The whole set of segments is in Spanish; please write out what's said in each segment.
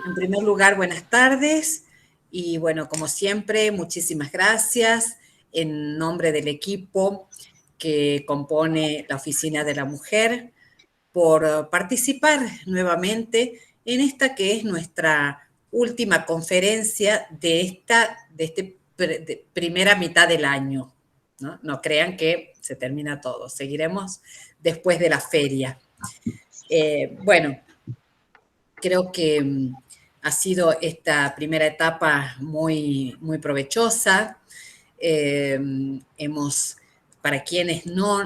En primer lugar, buenas tardes y bueno, como siempre, muchísimas gracias en nombre del equipo que compone la Oficina de la Mujer por participar nuevamente en esta que es nuestra última conferencia de primera mitad del año. No crean que se termina todo, seguiremos después de la feria. Bueno, creo que ha sido esta primera etapa muy, muy provechosa. Para quienes no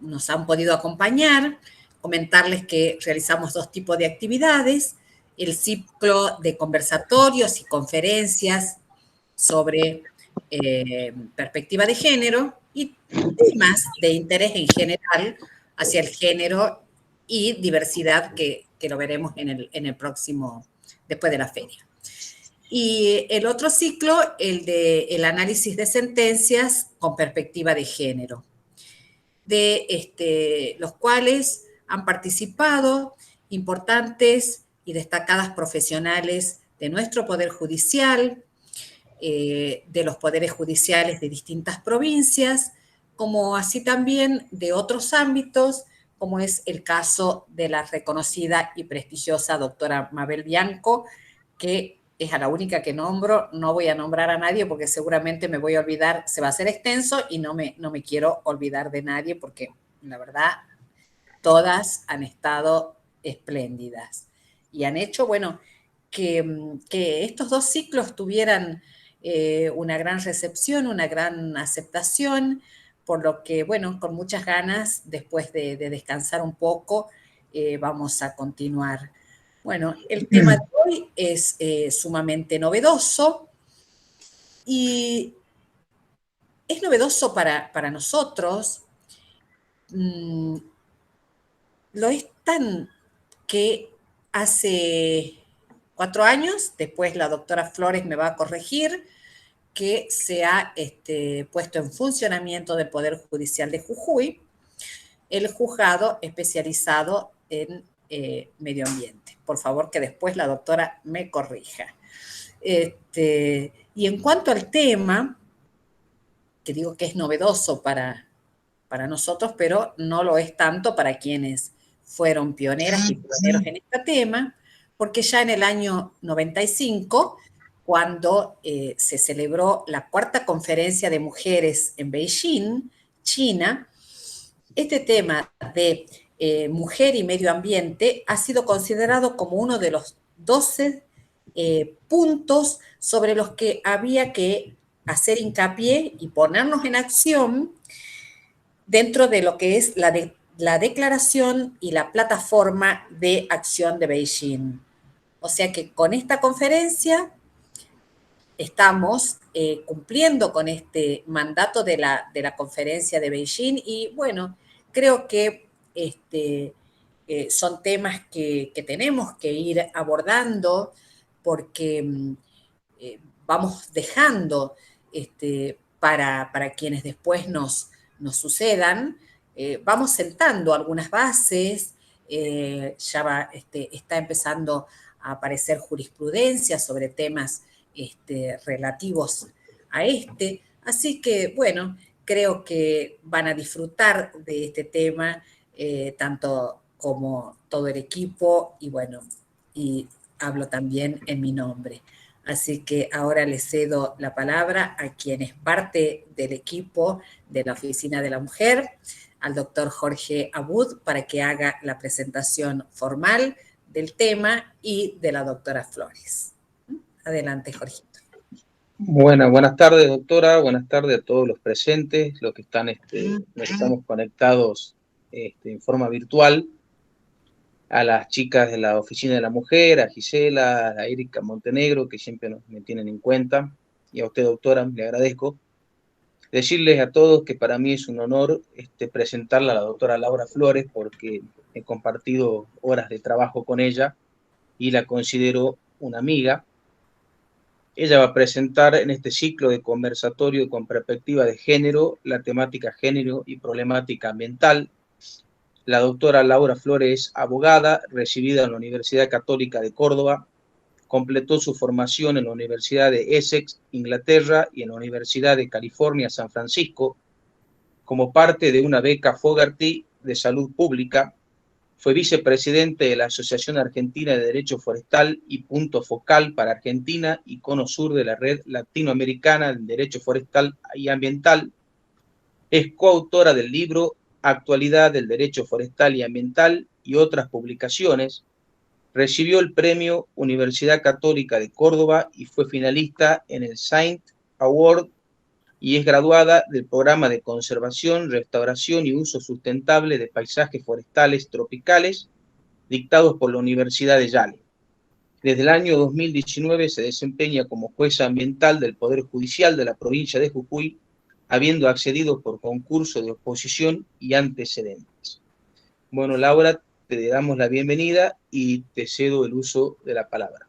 nos han podido acompañar, comentarles que realizamos dos tipos de actividades: el ciclo de conversatorios y conferencias sobre perspectiva de género y temas de interés en general hacia el género y diversidad que lo veremos en el próximo, después de la feria. Y el otro ciclo, el de el análisis de sentencias con perspectiva de género, de los cuales han participado importantes y destacadas profesionales de nuestro Poder Judicial, de los poderes judiciales de distintas provincias, como así también de otros ámbitos, como es el caso de la reconocida y prestigiosa doctora Mabel Bianco, que es a la única que nombro. No voy a nombrar a nadie porque seguramente me voy a olvidar, se va a hacer extenso y no me quiero olvidar de nadie porque la verdad todas han estado espléndidas y han hecho, bueno, que estos dos ciclos tuvieran una gran recepción, una gran aceptación, por lo que, bueno, con muchas ganas, después de descansar un poco, vamos a continuar. Bueno, el tema de hoy es sumamente novedoso y es novedoso para nosotros. Lo es tan que hace 4 años, después la doctora Flores me va a corregir, que se ha puesto en funcionamiento del Poder Judicial de Jujuy el juzgado especializado en medio ambiente. Por favor, que después la doctora me corrija. Y en cuanto al tema, que digo que es novedoso para nosotros, pero no lo es tanto para quienes fueron pioneras y pioneros en este tema, porque ya en el año 95, cuando se celebró la cuarta conferencia de mujeres en Beijing, China, este tema de mujer y medio ambiente ha sido considerado como uno de los 12 puntos sobre los que había que hacer hincapié y ponernos en acción dentro de lo que es la declaración y la plataforma de acción de Beijing. O sea que con esta conferencia estamos cumpliendo con este mandato de la conferencia de Beijing y bueno, creo que son temas que tenemos que ir abordando porque vamos dejando para quienes después nos sucedan, vamos sentando algunas bases, ya está empezando a aparecer jurisprudencia sobre temas relativos a así que bueno, creo que van a disfrutar de este tema, tanto como todo el equipo, y bueno, y hablo también en mi nombre. Así que ahora le cedo la palabra a quien es parte del equipo de la Oficina de la Mujer, al doctor Jorge Abud, para que haga la presentación formal del tema y de la doctora Flores. Adelante, Jorgito. Buenas tardes, doctora. Buenas tardes a todos los presentes, los que estamos conectados en forma virtual. A las chicas de la Oficina de la Mujer, a Gisela, a Erika Montenegro, que siempre me tienen en cuenta, y a usted, doctora, le agradezco. Decirles a todos que para mí es un honor presentarla a la doctora Laura Flores, porque he compartido horas de trabajo con ella y la considero una amiga. Ella va a presentar en este ciclo de conversatorio con perspectiva de género la temática género y problemática ambiental. La doctora Laura Flores es abogada, recibida en la Universidad Católica de Córdoba, Completó su formación en la Universidad de Essex, Inglaterra, y en la Universidad de California, San Francisco. Como parte de una beca Fogarty de Salud Pública, fue vicepresidente de la Asociación Argentina de Derecho Forestal y punto focal para Argentina y cono sur de la Red Latinoamericana del Derecho Forestal y Ambiental. Es coautora del libro Actualidad del Derecho Forestal y Ambiental y otras publicaciones. Recibió el premio Universidad Católica de Córdoba y fue finalista en el Saint Award y es graduada del Programa de Conservación, Restauración y Uso Sustentable de Paisajes Forestales Tropicales, dictados por la Universidad de Yale. Desde el año 2019 se desempeña como jueza ambiental del Poder Judicial de la provincia de Jujuy, habiendo accedido por concurso de oposición y antecedentes. Bueno, Laura, te damos la bienvenida y te cedo el uso de la palabra.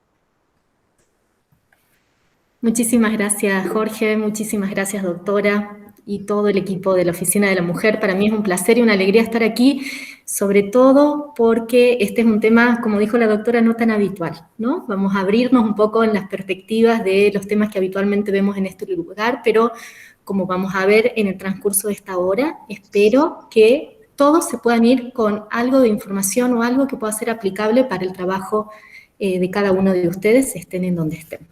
Muchísimas gracias, Jorge, muchísimas gracias, doctora, y todo el equipo de la Oficina de la Mujer. Para mí es un placer y una alegría estar aquí, sobre todo porque este es un tema, como dijo la doctora, no tan habitual, ¿no? Vamos a abrirnos un poco en las perspectivas de los temas que habitualmente vemos en este lugar, pero como vamos a ver en el transcurso de esta hora, espero que todos se puedan ir con algo de información o algo que pueda ser aplicable para el trabajo de cada uno de ustedes, estén en donde estén.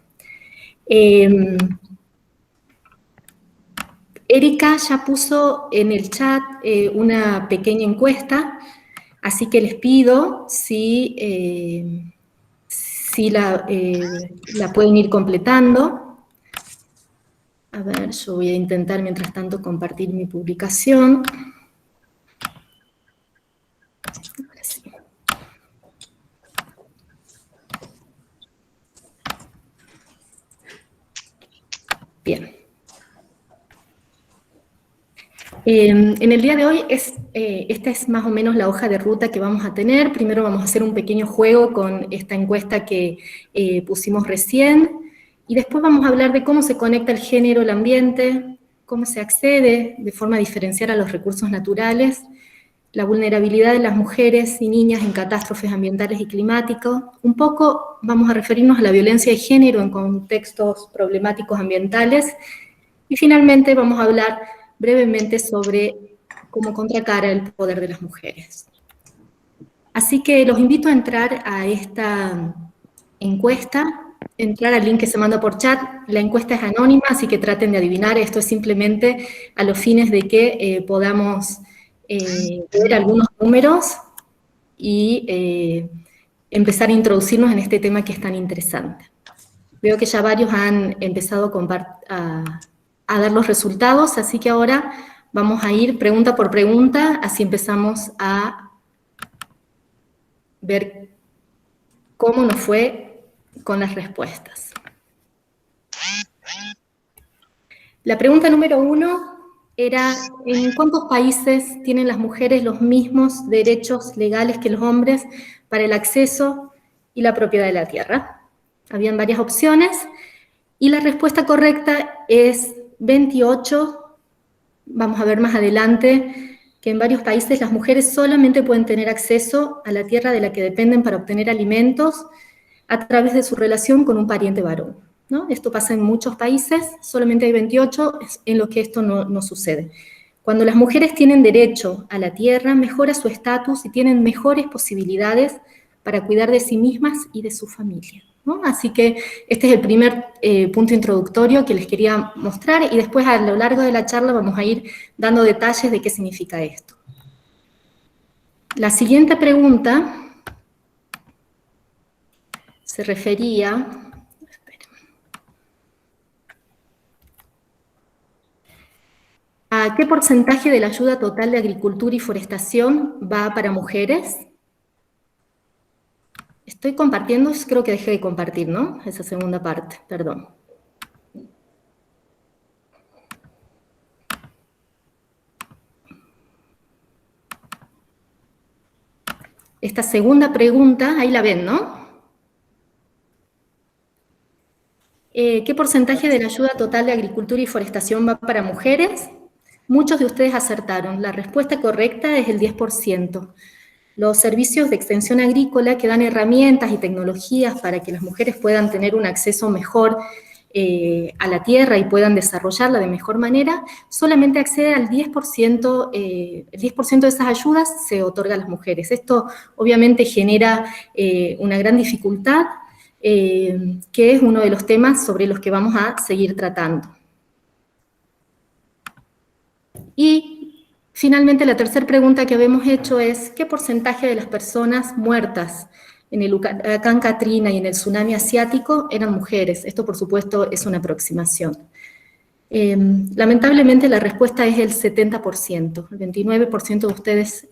Erika ya puso en el chat una pequeña encuesta, así que les pido si la pueden ir completando. A ver, yo voy a intentar mientras tanto compartir mi publicación. Ahora sí. Bien. En el día de hoy, esta es más o menos la hoja de ruta que vamos a tener. Primero vamos a hacer un pequeño juego con esta encuesta que pusimos recién, y después vamos a hablar de cómo se conecta el género al ambiente, cómo se accede de forma diferencial a los recursos naturales, la vulnerabilidad de las mujeres y niñas en catástrofes ambientales y climáticos. Un poco vamos a referirnos a la violencia de género en contextos problemáticos ambientales, y finalmente vamos a hablar brevemente sobre cómo contracara el poder de las mujeres. Así que los invito a entrar a esta encuesta, entrar al link que se manda por chat. La encuesta es anónima, así que traten de adivinar. Esto es simplemente a los fines de que podamos ver algunos números y empezar a introducirnos en este tema que es tan interesante. Veo que ya varios han empezado a dar los resultados, así que ahora vamos a ir pregunta por pregunta, así empezamos a ver cómo nos fue con las respuestas. La pregunta número 1 era: ¿en cuántos países tienen las mujeres los mismos derechos legales que los hombres para el acceso y la propiedad de la tierra? Habían varias opciones, y la respuesta correcta es 28. Vamos a ver más adelante que en varios países las mujeres solamente pueden tener acceso a la tierra de la que dependen para obtener alimentos a través de su relación con un pariente varón, ¿no? Esto pasa en muchos países, solamente hay 28 en los que esto no sucede. Cuando las mujeres tienen derecho a la tierra, mejora su estatus y tienen mejores posibilidades para cuidar de sí mismas y de su familia, ¿no? Así que este es el primer punto introductorio que les quería mostrar, y después a lo largo de la charla vamos a ir dando detalles de qué significa esto. La siguiente pregunta se refería a qué porcentaje de la ayuda total de agricultura y forestación va para mujeres. Estoy compartiendo, creo que dejé de compartir, ¿no? Esa segunda parte, perdón. Esta segunda pregunta, ahí la ven, ¿no? ¿Qué porcentaje de la ayuda total de agricultura y forestación va para mujeres? Muchos de ustedes acertaron. La respuesta correcta es el 10%. Los servicios de extensión agrícola que dan herramientas y tecnologías para que las mujeres puedan tener un acceso mejor a la tierra y puedan desarrollarla de mejor manera, solamente accede al 10%, el 10% de esas ayudas se otorga a las mujeres. Esto obviamente genera una gran dificultad, que es uno de los temas sobre los que vamos a seguir tratando. Y finalmente la tercera pregunta que habíamos hecho es, ¿qué porcentaje de las personas muertas en el huracán Katrina y en el tsunami asiático eran mujeres? Esto, por supuesto, es una aproximación. Lamentablemente la respuesta es el 70%. El 29% de ustedes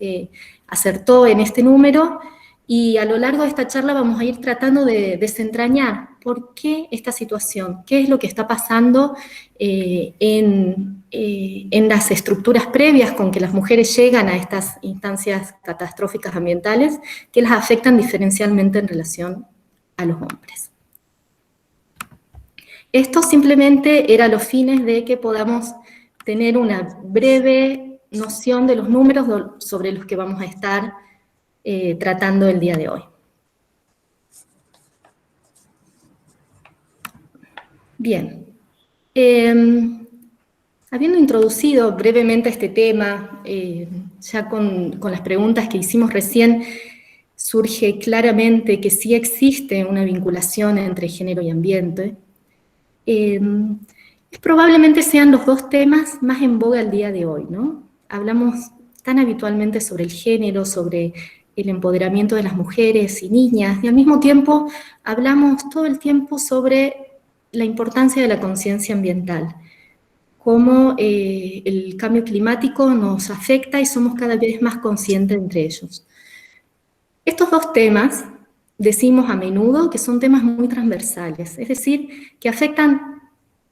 acertó en este número, y a lo largo de esta charla vamos a ir tratando de desentrañar por qué esta situación, qué es lo que está pasando en las estructuras previas con que las mujeres llegan a estas instancias catastróficas ambientales que las afectan diferencialmente en relación a los hombres. Esto simplemente era a los fines de que podamos tener una breve noción de los números sobre los que vamos a estar tratando el día de hoy. Bien. Habiendo introducido brevemente este tema, ya con las preguntas que hicimos recién, surge claramente que sí existe una vinculación entre género y ambiente. Probablemente sean los dos temas más en boga al día de hoy, ¿no? Hablamos tan habitualmente sobre el género, sobre el empoderamiento de las mujeres y niñas, y al mismo tiempo hablamos todo el tiempo sobre la importancia de la conciencia ambiental, cómo el cambio climático nos afecta y somos cada vez más conscientes entre ellos. Estos dos temas decimos a menudo que son temas muy transversales, es decir, que afectan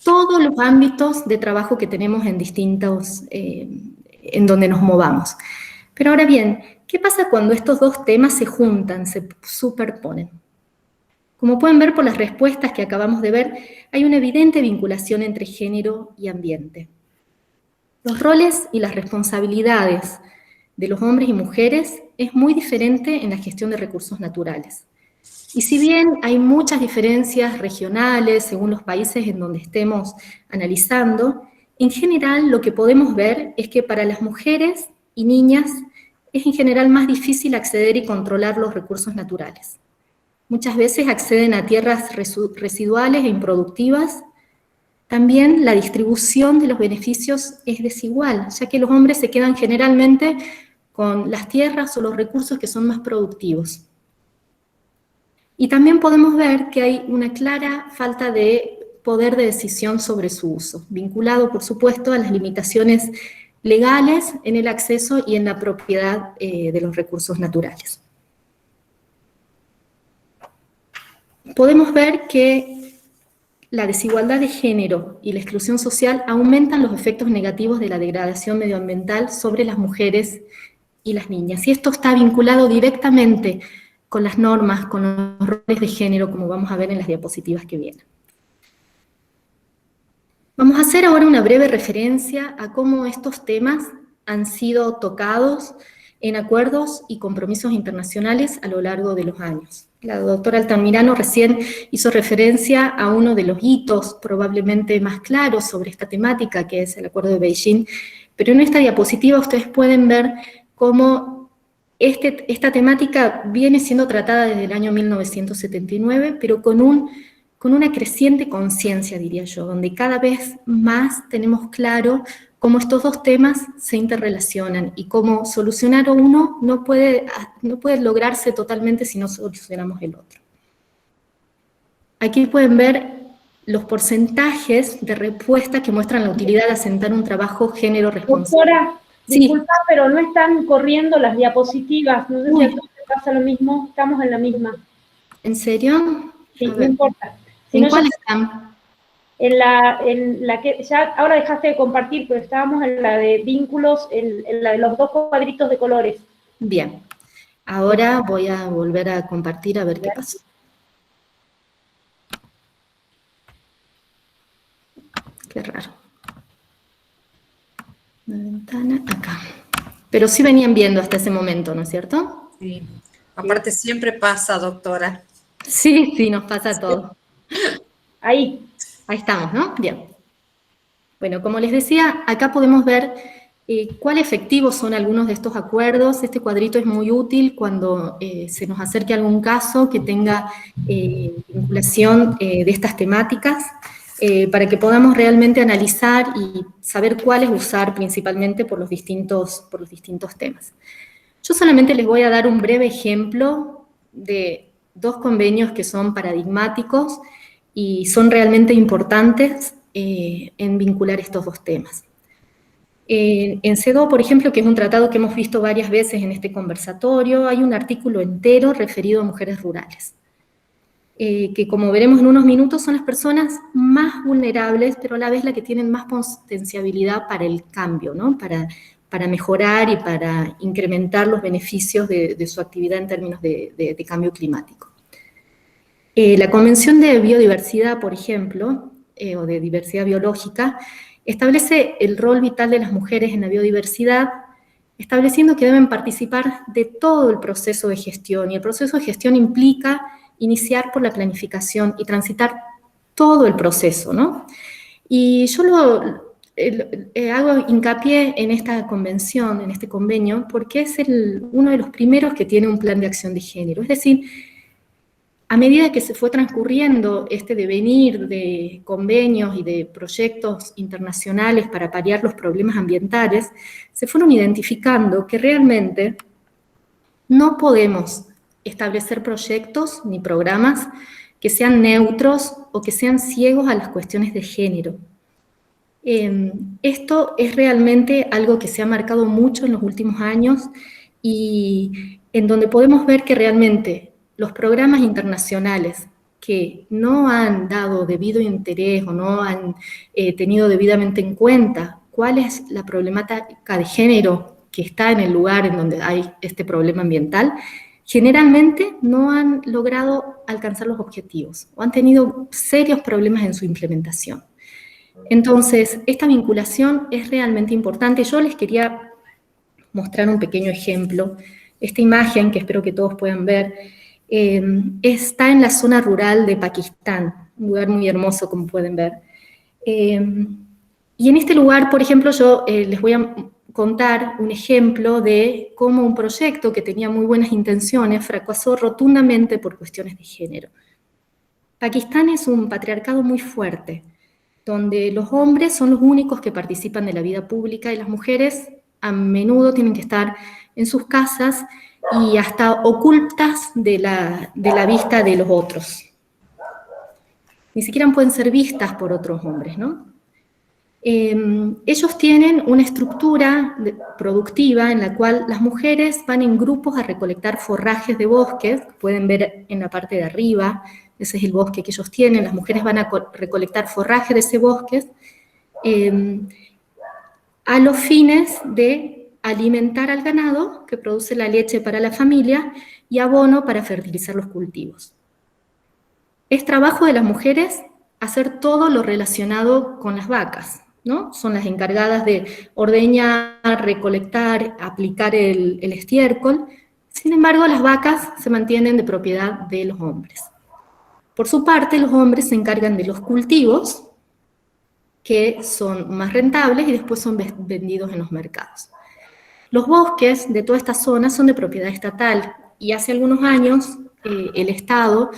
todos los ámbitos de trabajo que tenemos en distintos, en donde nos movamos. Pero ahora bien, ¿qué pasa cuando estos dos temas se juntan, se superponen? Como pueden ver por las respuestas que acabamos de ver, hay una evidente vinculación entre género y ambiente. Los roles y las responsabilidades de los hombres y mujeres es muy diferente en la gestión de recursos naturales. Y si bien hay muchas diferencias regionales según los países en donde estemos analizando, en general lo que podemos ver es que para las mujeres y niñas es en general más difícil acceder y controlar los recursos naturales. Muchas veces acceden a tierras residuales e improductivas. También la distribución de los beneficios es desigual, ya que los hombres se quedan generalmente con las tierras o los recursos que son más productivos. Y también podemos ver que hay una clara falta de poder de decisión sobre su uso, vinculado, por supuesto, a las limitaciones legales en el acceso y en la propiedad de los recursos naturales. Podemos ver que la desigualdad de género y la exclusión social aumentan los efectos negativos de la degradación medioambiental sobre las mujeres y las niñas. Y esto está vinculado directamente con las normas, con los roles de género, como vamos a ver en las diapositivas que vienen. Vamos a hacer ahora una breve referencia a cómo estos temas han sido tocados en acuerdos y compromisos internacionales a lo largo de los años. La doctora Altamirano recién hizo referencia a uno de los hitos probablemente más claros sobre esta temática, que es el Acuerdo de Beijing, pero en esta diapositiva ustedes pueden ver cómo esta temática viene siendo tratada desde el año 1979, pero con una creciente conciencia, diría yo, donde cada vez más tenemos claro cómo estos dos temas se interrelacionan y cómo solucionar uno no puede lograrse totalmente si no solucionamos el otro. Aquí pueden ver los porcentajes de respuesta que muestran la utilidad de asentar un trabajo género responsable. Doctora, disculpa, sí, pero no están corriendo las diapositivas. No sé si a todos les pasa lo mismo. Estamos en la misma. ¿En serio? Sí, no importa. Si ¿En no, cuál están? En la que ya ahora dejaste de compartir, pero estábamos en la de vínculos, en la de los dos cuadritos de colores. Bien. Ahora voy a volver a compartir a ver qué pasó. Qué raro. Una ventana acá. Pero sí venían viendo hasta ese momento, ¿no es cierto? Sí. Aparte siempre pasa, doctora. Sí, sí, nos pasa a todos. Ahí. Ahí estamos, ¿no? Bien. Bueno, como les decía, acá podemos ver cuán efectivos son algunos de estos acuerdos. Este cuadrito es muy útil cuando se nos acerque algún caso que tenga vinculación de estas temáticas, para que podamos realmente analizar y saber cuáles usar principalmente por los distintos temas. Yo solamente les voy a dar un breve ejemplo de 2 convenios que son paradigmáticos y son realmente importantes en vincular estos 2 temas. En CEDAW, por ejemplo, que es un tratado que hemos visto varias veces en este conversatorio, hay un artículo entero referido a mujeres rurales, que como veremos en unos minutos son las personas más vulnerables, pero a la vez las que tienen más potenciabilidad para el cambio, ¿no? Para mejorar y para incrementar los beneficios de su actividad en términos de cambio climático. La Convención de Biodiversidad, por ejemplo, o de diversidad biológica, establece el rol vital de las mujeres en la biodiversidad, estableciendo que deben participar de todo el proceso de gestión, y el proceso de gestión implica iniciar por la planificación y transitar todo el proceso, ¿no? Y yo hago hincapié en esta convención, en este convenio, porque es uno de los primeros que tiene un plan de acción de género. Es decir, a medida que se fue transcurriendo este devenir de convenios y de proyectos internacionales para paliar los problemas ambientales, se fueron identificando que realmente no podemos establecer proyectos ni programas que sean neutros o que sean ciegos a las cuestiones de género. Esto es realmente algo que se ha marcado mucho en los últimos años y en donde podemos ver que realmente los programas internacionales que no han dado debido interés o no han tenido debidamente en cuenta cuál es la problemática de género que está en el lugar en donde hay este problema ambiental, generalmente no han logrado alcanzar los objetivos o han tenido serios problemas en su implementación. Entonces, esta vinculación es realmente importante. Yo les quería mostrar un pequeño ejemplo. Esta imagen, que espero que todos puedan ver, está en la zona rural de Pakistán, un lugar muy hermoso, como pueden ver. Y en este lugar, por ejemplo, yo les voy a contar un ejemplo de cómo un proyecto que tenía muy buenas intenciones fracasó rotundamente por cuestiones de género. Pakistán es un patriarcado muy fuerte, donde los hombres son los únicos que participan de la vida pública y las mujeres a menudo tienen que estar en sus casas y hasta ocultas de la vista de los otros. Ni siquiera pueden ser vistas por otros hombres, ¿no? Ellos tienen una estructura productiva en la cual las mujeres van en grupos a recolectar forrajes de bosques, pueden ver en la parte de arriba, ese es el bosque que ellos tienen, las mujeres van a recolectar forraje de ese bosque a los fines de alimentar al ganado, que produce la leche para la familia, y abono para fertilizar los cultivos. Es trabajo de las mujeres hacer todo lo relacionado con las vacas, ¿no? Son las encargadas de ordeñar, recolectar, aplicar el estiércol. Sin embargo, las vacas se mantienen de propiedad de los hombres. Por su parte, los hombres se encargan de los cultivos, que son más rentables y después son vendidos en los mercados. Los bosques de toda esta zona son de propiedad estatal, y hace algunos años el Estado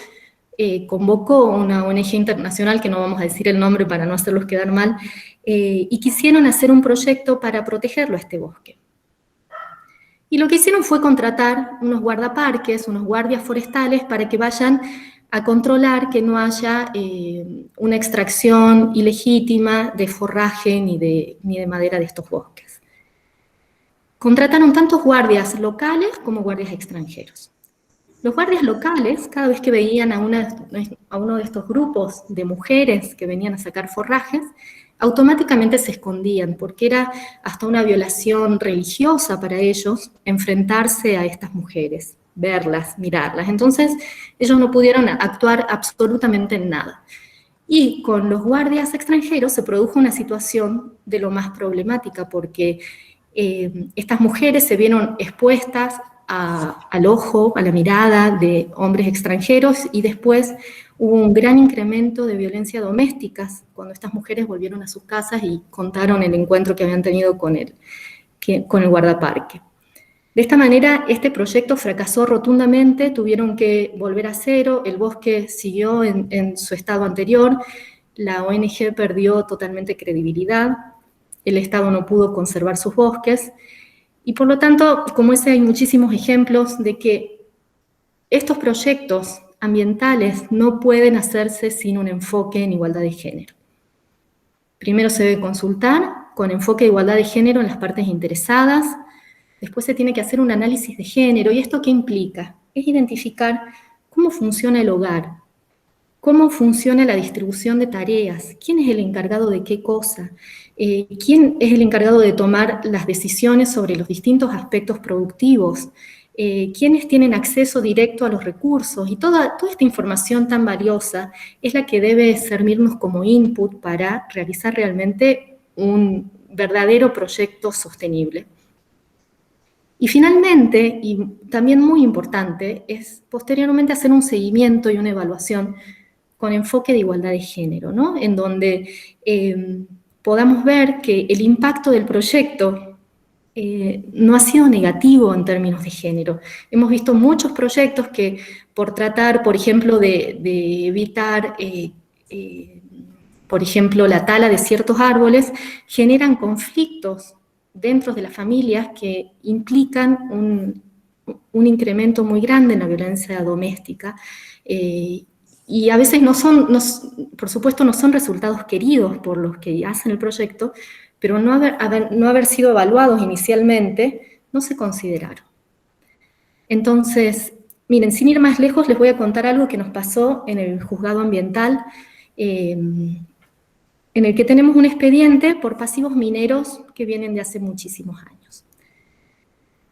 convocó una ONG internacional, que no vamos a decir el nombre para no hacerlos quedar mal, y quisieron hacer un proyecto para protegerlo a este bosque. Y lo que hicieron fue contratar unos guardaparques, unos guardias forestales, para que vayan a controlar que no haya una extracción ilegítima de forraje ni de madera de estos bosques. Contrataron tantos guardias locales como guardias extranjeros. Los guardias locales, cada vez que veían a uno de estos grupos de mujeres que venían a sacar forrajes, automáticamente se escondían, porque era hasta una violación religiosa para ellos enfrentarse a estas mujeres, verlas, mirarlas. Entonces, ellos no pudieron actuar absolutamente en nada. Y con los guardias extranjeros se produjo una situación de lo más problemática, porque estas mujeres se vieron expuestas al ojo, a la mirada de hombres extranjeros, y después hubo un gran incremento de violencia doméstica cuando estas mujeres volvieron a sus casas y contaron el encuentro que habían tenido con el guardaparque. De esta manera, este proyecto fracasó rotundamente, tuvieron que volver a cero, el bosque siguió en su estado anterior, la ONG perdió totalmente credibilidad, el Estado no pudo conservar sus bosques, y por lo tanto, como ese hay muchísimos ejemplos de que estos proyectos ambientales no pueden hacerse sin un enfoque en igualdad de género. Primero se debe consultar con enfoque de igualdad de género en las partes interesadas, después se tiene que hacer un análisis de género, ¿y esto qué implica? Es identificar cómo funciona el hogar, cómo funciona la distribución de tareas, quién es el encargado de qué cosa, quién es el encargado de tomar las decisiones sobre los distintos aspectos productivos, quiénes tienen acceso directo a los recursos, y toda esta información tan valiosa es la que debe servirnos como input para realizar realmente un verdadero proyecto sostenible. Y finalmente, y también muy importante, es posteriormente hacer un seguimiento y una evaluación con enfoque de igualdad de género, ¿no? En donde podamos ver que el impacto del proyecto no ha sido negativo en términos de género. Hemos visto muchos proyectos que por tratar, por ejemplo, de evitar, por ejemplo, la tala de ciertos árboles, generan conflictos dentro de las familias que implican un incremento muy grande en la violencia doméstica, y a veces por supuesto no son resultados queridos por los que hacen el proyecto, pero no haber sido evaluados inicialmente, no se consideraron. Entonces, miren, sin ir más lejos, les voy a contar algo que nos pasó en el juzgado ambiental, en el que tenemos un expediente por pasivos mineros que vienen de hace muchísimos años.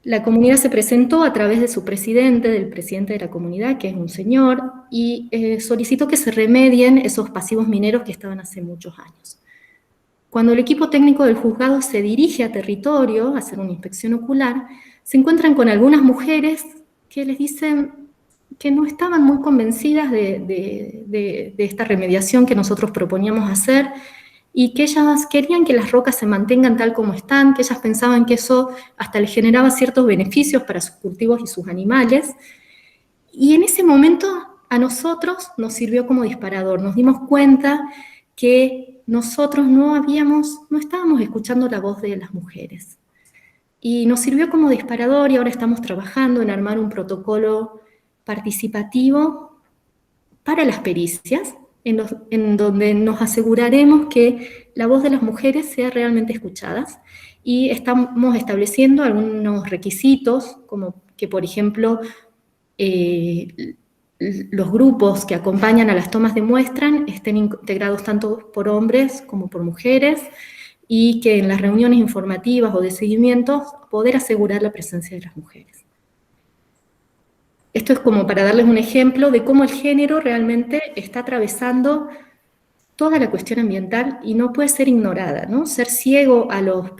La comunidad se presentó a través de su presidente, del presidente de la comunidad, que es un señor, y solicitó que se remedien esos pasivos mineros que estaban hace muchos años. Cuando el equipo técnico del juzgado se dirige a territorio a hacer una inspección ocular, se encuentran con algunas mujeres que les dicen que no estaban muy convencidas de esta remediación que nosotros proponíamos hacer, y que ellas querían que las rocas se mantengan tal como están, que ellas pensaban que eso hasta les generaba ciertos beneficios para sus cultivos y sus animales. Y en ese momento a nosotros nos sirvió como disparador, nos dimos cuenta que nosotros no estábamos escuchando la voz de las mujeres. Y nos sirvió como disparador, y ahora estamos trabajando en armar un protocolo participativo para las pericias, en donde nos aseguraremos que la voz de las mujeres sea realmente escuchada, y estamos estableciendo algunos requisitos, como que, por ejemplo, los grupos que acompañan a las tomas de muestra estén integrados tanto por hombres como por mujeres, y que en las reuniones informativas o de seguimiento poder asegurar la presencia de las mujeres. Esto es como para darles un ejemplo de cómo el género realmente está atravesando toda la cuestión ambiental y no puede ser ignorada, ¿no? Ser ciego a los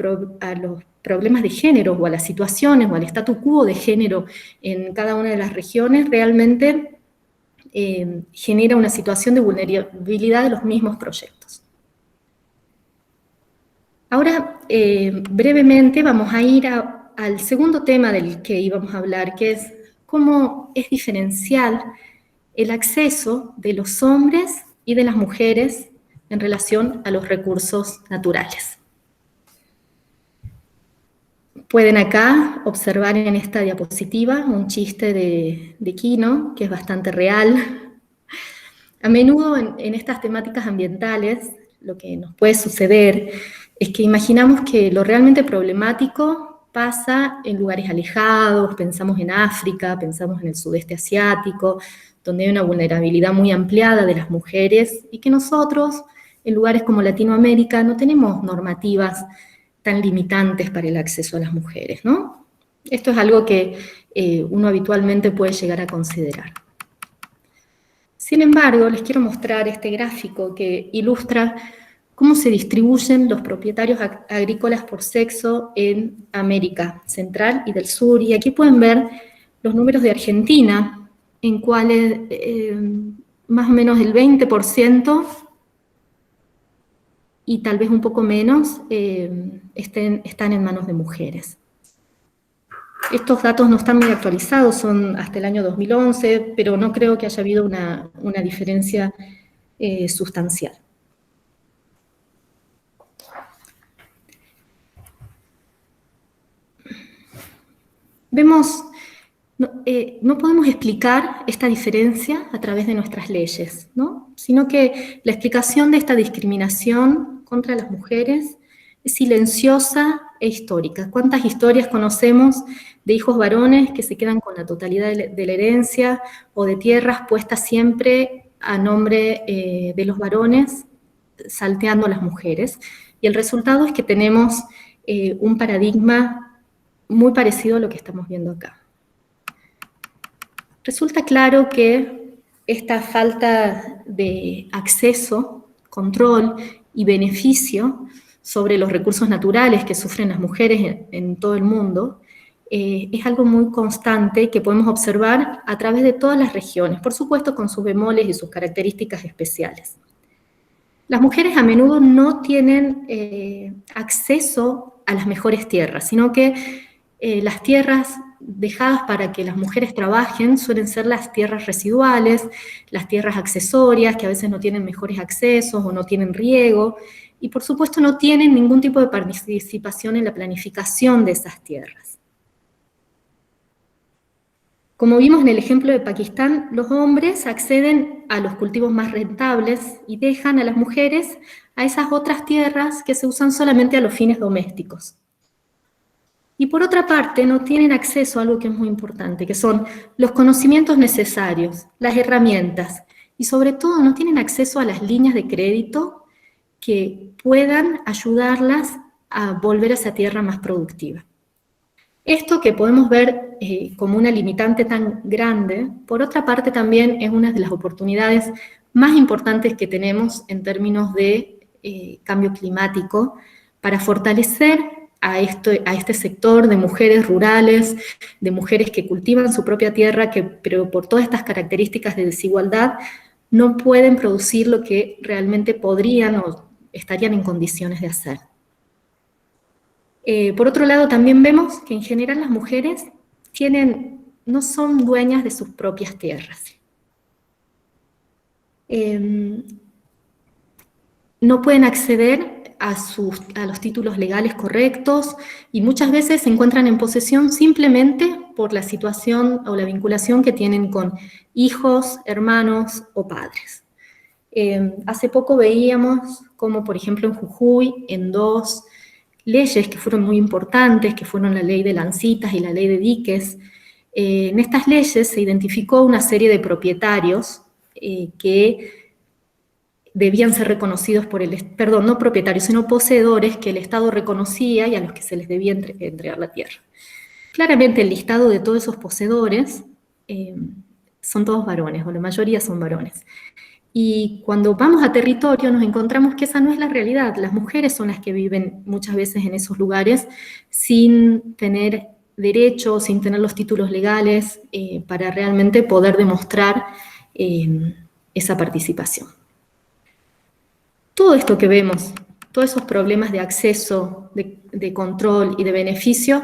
problemas de género, o a las situaciones, o al statu quo de género en cada una de las regiones, realmente genera una situación de vulnerabilidad de los mismos proyectos. Ahora, brevemente, vamos a ir al segundo tema del que íbamos a hablar, que es cómo es diferencial el acceso de los hombres y de las mujeres en relación a los recursos naturales. Pueden acá observar en esta diapositiva un chiste de Quino, que es bastante real. A menudo en estas temáticas ambientales, lo que nos puede suceder es que imaginamos que lo realmente problemático pasa en lugares alejados, pensamos en África, pensamos en el sudeste asiático, donde hay una vulnerabilidad muy ampliada de las mujeres, y que nosotros, en lugares como Latinoamérica, no tenemos normativas tan limitantes para el acceso a las mujeres, ¿no? Esto es algo que uno habitualmente puede llegar a considerar. Sin embargo, les quiero mostrar este gráfico que ilustra cómo se distribuyen los propietarios agrícolas por sexo en América Central y del Sur, y aquí pueden ver los números de Argentina, en cuales más o menos el 20% y tal vez un poco menos están en manos de mujeres. Estos datos no están muy actualizados, son hasta el año 2011, pero no creo que haya habido una diferencia sustancial. Vemos, no podemos explicar esta diferencia a través de nuestras leyes, ¿no? Sino que la explicación de esta discriminación contra las mujeres es silenciosa e histórica. ¿Cuántas historias conocemos de hijos varones que se quedan con la totalidad de la herencia o de tierras puestas siempre a nombre de los varones, salteando a las mujeres? Y el resultado es que tenemos un paradigma muy parecido a lo que estamos viendo acá. Resulta claro que esta falta de acceso, control y beneficio sobre los recursos naturales que sufren las mujeres en todo el mundo es algo muy constante que podemos observar a través de todas las regiones, por supuesto con sus bemoles y sus características especiales. Las mujeres a menudo no tienen acceso a las mejores tierras, sino que las tierras dejadas para que las mujeres trabajen suelen ser las tierras residuales, las tierras accesorias, que a veces no tienen mejores accesos o no tienen riego, y por supuesto no tienen ningún tipo de participación en la planificación de esas tierras. Como vimos en el ejemplo de Pakistán, los hombres acceden a los cultivos más rentables y dejan a las mujeres a esas otras tierras que se usan solamente a los fines domésticos. Y por otra parte, no tienen acceso a algo que es muy importante, que son los conocimientos necesarios, las herramientas, y sobre todo no tienen acceso a las líneas de crédito que puedan ayudarlas a volver a esa tierra más productiva. Esto que podemos ver como una limitante tan grande, por otra parte también es una de las oportunidades más importantes que tenemos en términos de cambio climático para fortalecer a este sector de mujeres rurales, de mujeres que cultivan su propia tierra, pero por todas estas características de desigualdad no pueden producir lo que realmente podrían o estarían en condiciones de hacer. Por otro lado, también vemos que en general las mujeres no son dueñas de sus propias tierras. No pueden acceder a los títulos legales correctos y muchas veces se encuentran en posesión simplemente por la situación o la vinculación que tienen con hijos, hermanos o padres. Hace poco veíamos como, por ejemplo, en Jujuy, en dos leyes que fueron muy importantes, que fueron la ley de Lancitas y la ley de diques, en estas leyes se identificó una serie de propietarios que debían ser reconocidos por no propietarios, sino poseedores que el Estado reconocía y a los que se les debía entregar la tierra. Claramente el listado de todos esos poseedores son todos varones, o la mayoría son varones. Y cuando vamos a territorio nos encontramos que esa no es la realidad. Las mujeres son las que viven muchas veces en esos lugares sin tener derechos, sin tener los títulos legales para realmente poder demostrar esa participación. Todo esto que vemos, todos esos problemas de acceso, de control y de beneficio,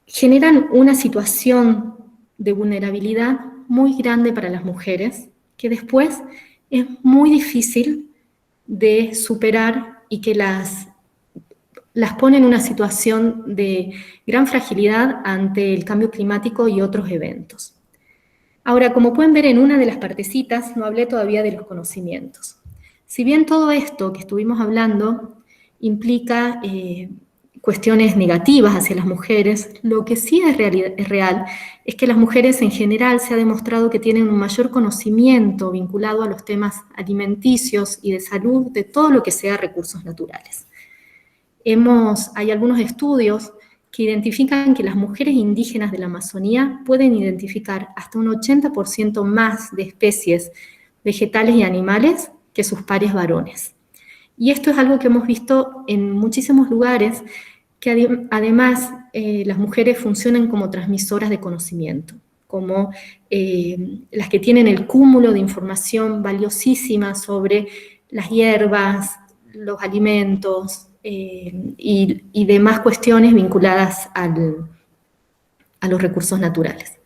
generan una situación de vulnerabilidad muy grande para las mujeres, que después es muy difícil de superar y que las pone en una situación de gran fragilidad ante el cambio climático y otros eventos. Ahora, como pueden ver en una de las partecitas, no hablé todavía de los conocimientos. Si bien todo esto que estuvimos hablando implica cuestiones negativas hacia las mujeres, lo que sí es real es que las mujeres en general se ha demostrado que tienen un mayor conocimiento vinculado a los temas alimenticios y de salud de todo lo que sea recursos naturales. Hay algunos estudios que identifican que las mujeres indígenas de la Amazonía pueden identificar hasta un 80% más de especies vegetales y animales que sus pares varones. Y esto es algo que hemos visto en muchísimos lugares que además las mujeres funcionan como transmisoras de conocimiento, como las que tienen el cúmulo de información valiosísima sobre las hierbas, los alimentos y demás cuestiones vinculadas a los recursos naturales.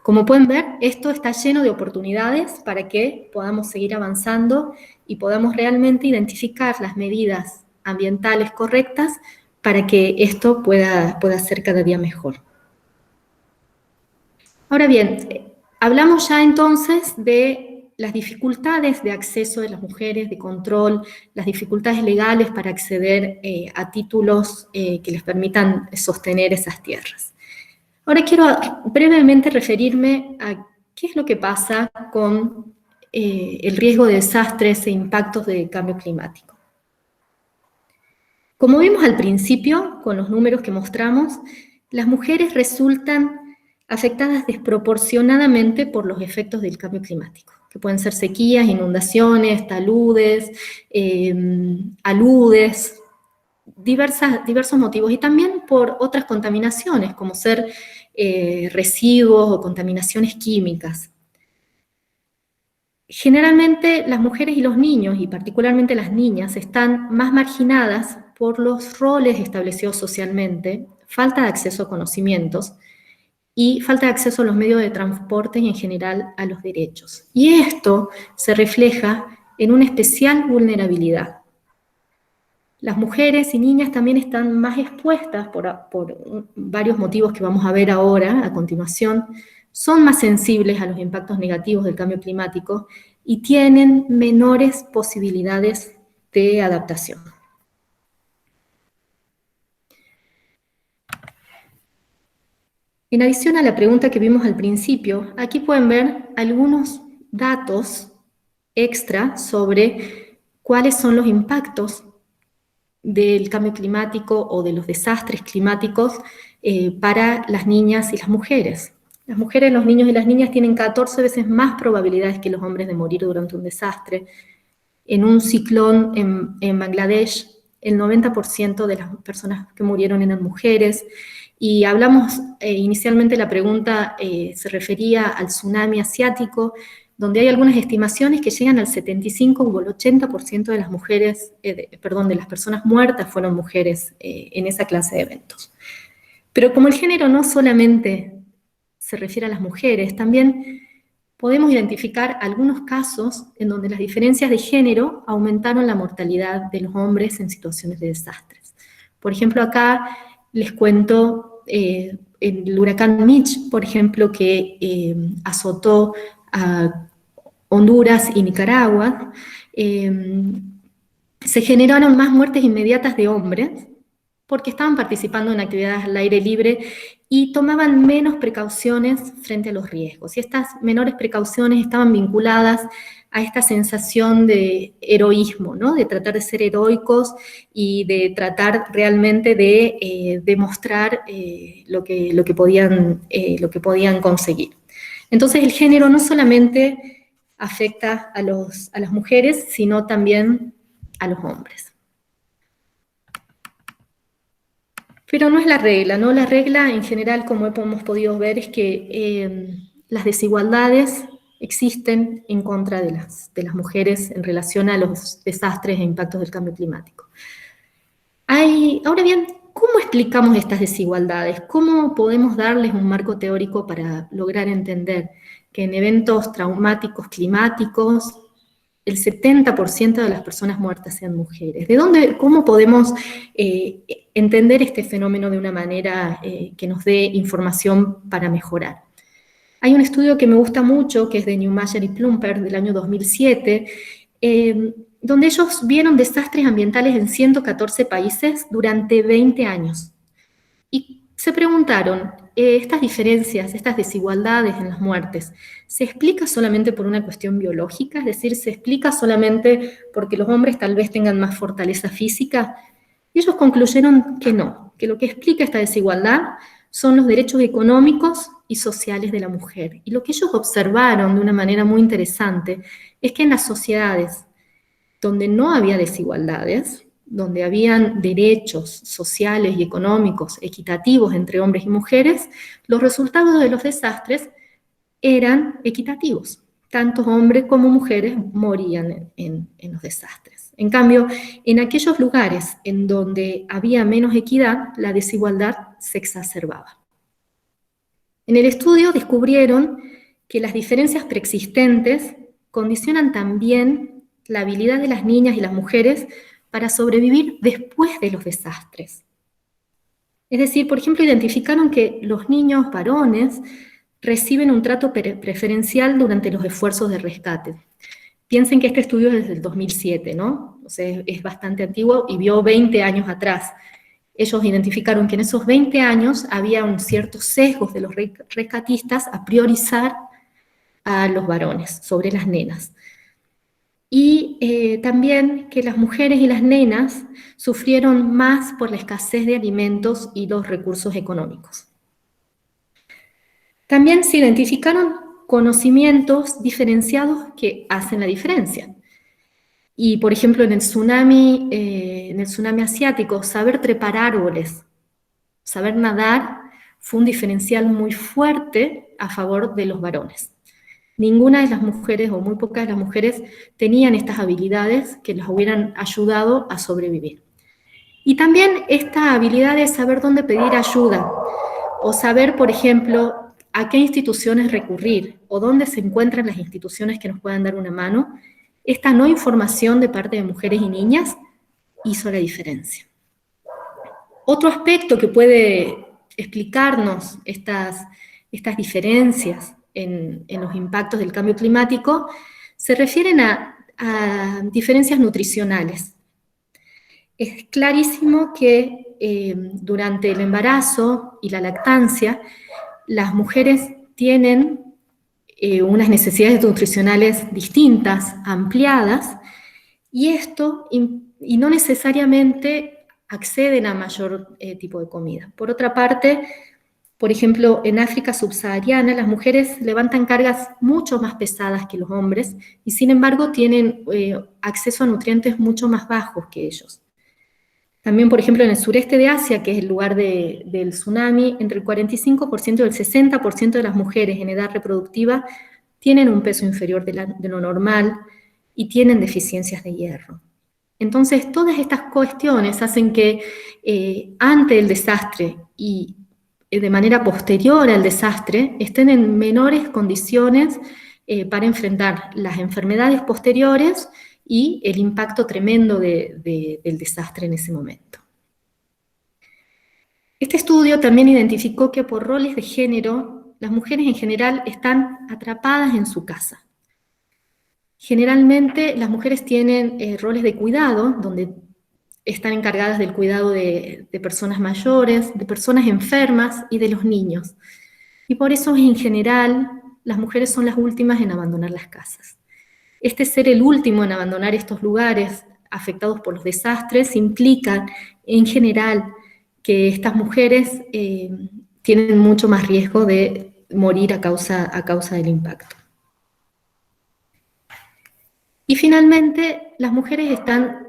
Como pueden ver, esto está lleno de oportunidades para que podamos seguir avanzando y podamos realmente identificar las medidas ambientales correctas para que esto pueda ser cada día mejor. Ahora bien, hablamos ya entonces de las dificultades de acceso de las mujeres, de control, las dificultades legales para acceder a títulos que les permitan sostener esas tierras. Ahora quiero brevemente referirme a qué es lo que pasa con el riesgo de desastres e impactos del cambio climático. Como vimos al principio, con los números que mostramos, las mujeres resultan afectadas desproporcionadamente por los efectos del cambio climático, que pueden ser sequías, inundaciones, taludes, aludes, diversos motivos, y también por otras contaminaciones, como ser residuos o contaminaciones químicas. Generalmente las mujeres y los niños, y particularmente las niñas, están más marginadas por los roles establecidos socialmente, falta de acceso a conocimientos y falta de acceso a los medios de transporte y en general a los derechos. Y esto se refleja en una especial vulnerabilidad. Las mujeres y niñas también están más expuestas por varios motivos que vamos a ver ahora, a continuación, son más sensibles a los impactos negativos del cambio climático y tienen menores posibilidades de adaptación. En adición a la pregunta que vimos al principio, aquí pueden ver algunos datos extra sobre cuáles son los impactos del cambio climático o de los desastres climáticos para las niñas y las mujeres. Las mujeres, los niños y las niñas tienen 14 veces más probabilidades que los hombres de morir durante un desastre. En un ciclón en Bangladesh, el 90% de las personas que murieron eran mujeres. Y hablamos, inicialmente la pregunta se refería al tsunami asiático, donde hay algunas estimaciones que llegan al 75 o al 80% de las mujeres, de las personas muertas fueron mujeres en esa clase de eventos. Pero como el género no solamente se refiere a las mujeres, también podemos identificar algunos casos en donde las diferencias de género aumentaron la mortalidad de los hombres en situaciones de desastres. Por ejemplo, acá les cuento el huracán Mitch, por ejemplo, que azotó a Honduras y Nicaragua, se generaron más muertes inmediatas de hombres porque estaban participando en actividades al aire libre y tomaban menos precauciones frente a los riesgos. Y estas menores precauciones estaban vinculadas a esta sensación de heroísmo, ¿no? De tratar de ser heroicos y de tratar realmente de demostrar lo que podían conseguir. Entonces el género no solamente afecta a las mujeres, sino también a los hombres. Pero no es la regla, ¿no? La regla en general, como hemos podido ver, es que las desigualdades existen en contra de las mujeres en relación a los desastres e impactos del cambio climático. Ahora bien, ¿cómo explicamos estas desigualdades? ¿Cómo podemos darles un marco teórico para lograr entender que en eventos traumáticos climáticos el 70% de las personas muertas sean mujeres? ¿Cómo podemos entender este fenómeno de una manera que nos dé información para mejorar? Hay un estudio que me gusta mucho, que es de Neumayer y Plumper, del año 2007, donde ellos vieron desastres ambientales en 114 países durante 20 años. Y se preguntaron, estas diferencias, estas desigualdades en las muertes, ¿se explica solamente por una cuestión biológica? Es decir, ¿se explica solamente porque los hombres tal vez tengan más fortaleza física? Y ellos concluyeron que no, que lo que explica esta desigualdad son los derechos económicos y sociales de la mujer. Y lo que ellos observaron de una manera muy interesante es que en las sociedades donde no había desigualdades, donde habían derechos sociales y económicos equitativos entre hombres y mujeres, los resultados de los desastres eran equitativos. Tanto hombres como mujeres morían en los desastres. En cambio, en aquellos lugares en donde había menos equidad, la desigualdad se exacerbaba. En el estudio descubrieron que las diferencias preexistentes condicionan también la habilidad de las niñas y las mujeres para sobrevivir después de los desastres. Es decir, por ejemplo, identificaron que los niños varones reciben un trato preferencial durante los esfuerzos de rescate. Piensen que este estudio es desde el 2007, ¿no? O sea, es bastante antiguo y vio 20 años atrás. Ellos identificaron que en esos 20 años había un cierto sesgo de los rescatistas a priorizar a los varones sobre las nenas. Y también que las mujeres y las nenas sufrieron más por la escasez de alimentos y los recursos económicos. También se identificaron conocimientos diferenciados que hacen la diferencia. Y, por ejemplo, en el tsunami asiático, saber trepar árboles, saber nadar, fue un diferencial muy fuerte a favor de los varones. Ninguna de las mujeres, o muy pocas de las mujeres, tenían estas habilidades que les hubieran ayudado a sobrevivir. Y también esta habilidad de saber dónde pedir ayuda, o saber, por ejemplo, a qué instituciones recurrir, o dónde se encuentran las instituciones que nos puedan dar una mano. Esta no información de parte de mujeres y niñas hizo la diferencia. Otro aspecto que puede explicarnos estas diferencias en los impactos del cambio climático se refieren a diferencias nutricionales. Es clarísimo que durante el embarazo y la lactancia, las mujeres tienen unas necesidades nutricionales distintas, ampliadas, y esto, y no necesariamente acceden a mayor tipo de comida. Por otra parte, por ejemplo, en África subsahariana, las mujeres levantan cargas mucho más pesadas que los hombres, y sin embargo tienen acceso a nutrientes mucho más bajos que ellos. También, por ejemplo, en el sureste de Asia, que es el lugar del tsunami, entre el 45% y el 60% de las mujeres en edad reproductiva tienen un peso inferior de lo normal y tienen deficiencias de hierro. Entonces, todas estas cuestiones hacen que ante el desastre y de manera posterior al desastre estén en menores condiciones para enfrentar las enfermedades posteriores y el impacto tremendo del desastre en ese momento. Este estudio también identificó que por roles de género, las mujeres en general están atrapadas en su casa. Generalmente las mujeres tienen roles de cuidado, donde están encargadas del cuidado de personas mayores, de personas enfermas y de los niños. Y por eso en general las mujeres son las últimas en abandonar las casas. Este ser el último en abandonar estos lugares afectados por los desastres implica, en general, que estas mujeres tienen mucho más riesgo de morir a causa del impacto. Y finalmente, las mujeres están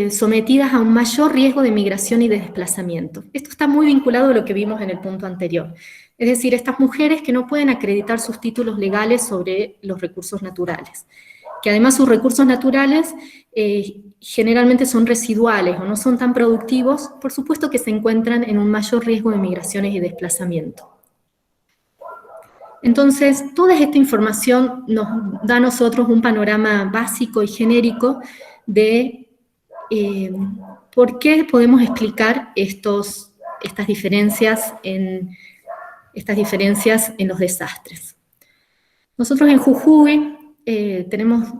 sometidas a un mayor riesgo de migración y de desplazamiento. Esto está muy vinculado a lo que vimos en el punto anterior. Es decir, estas mujeres que no pueden acreditar sus títulos legales sobre los recursos naturales, que además sus recursos naturales generalmente son residuales o no son tan productivos, por supuesto que se encuentran en un mayor riesgo de migraciones y desplazamiento. Entonces, toda esta información nos da a nosotros un panorama básico y genérico de por qué podemos explicar estas diferencias en los desastres. Nosotros en Jujuy hemos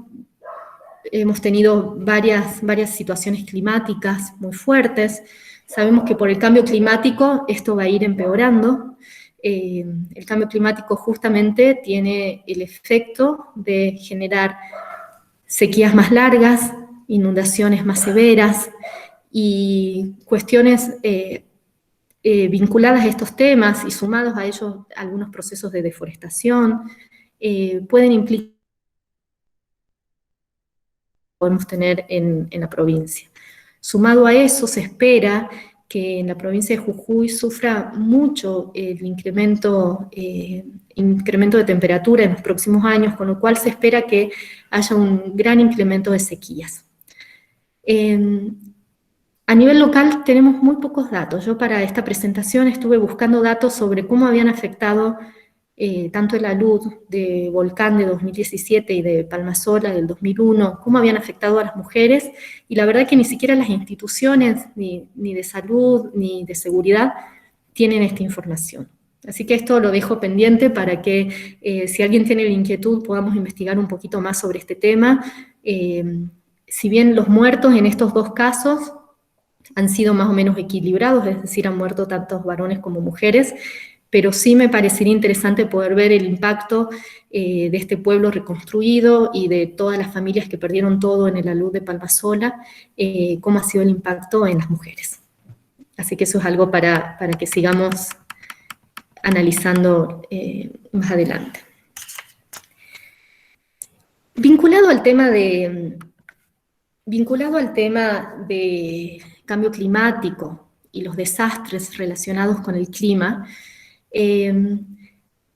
tenido varias situaciones climáticas muy fuertes. Sabemos que por el cambio climático esto va a ir empeorando. El cambio climático justamente tiene el efecto de generar sequías más largas, inundaciones más severas y cuestiones vinculadas a estos temas y sumados a ellos algunos procesos de deforestación pueden implicar podemos tener en la provincia. Sumado a eso, se espera que en la provincia de Jujuy sufra mucho el incremento de temperatura en los próximos años, con lo cual se espera que haya un gran incremento de sequías. A nivel local tenemos muy pocos datos. Yo para esta presentación estuve buscando datos sobre cómo habían afectado tanto el alud de Volcán de 2017 y de Palmasola del 2001, cómo habían afectado a las mujeres, y la verdad que ni siquiera las instituciones, ni de salud, ni de seguridad, tienen esta información. Así que esto lo dejo pendiente para que, si alguien tiene la inquietud, podamos investigar un poquito más sobre este tema. Si bien los muertos en estos dos casos han sido más o menos equilibrados, es decir, han muerto tantos varones como mujeres, pero sí me parecería interesante poder ver el impacto de este pueblo reconstruido y de todas las familias que perdieron todo en el alud de Palmasola, cómo ha sido el impacto en las mujeres. Así que eso es algo para que sigamos analizando más adelante. Vinculado al tema de cambio climático y los desastres relacionados con el clima,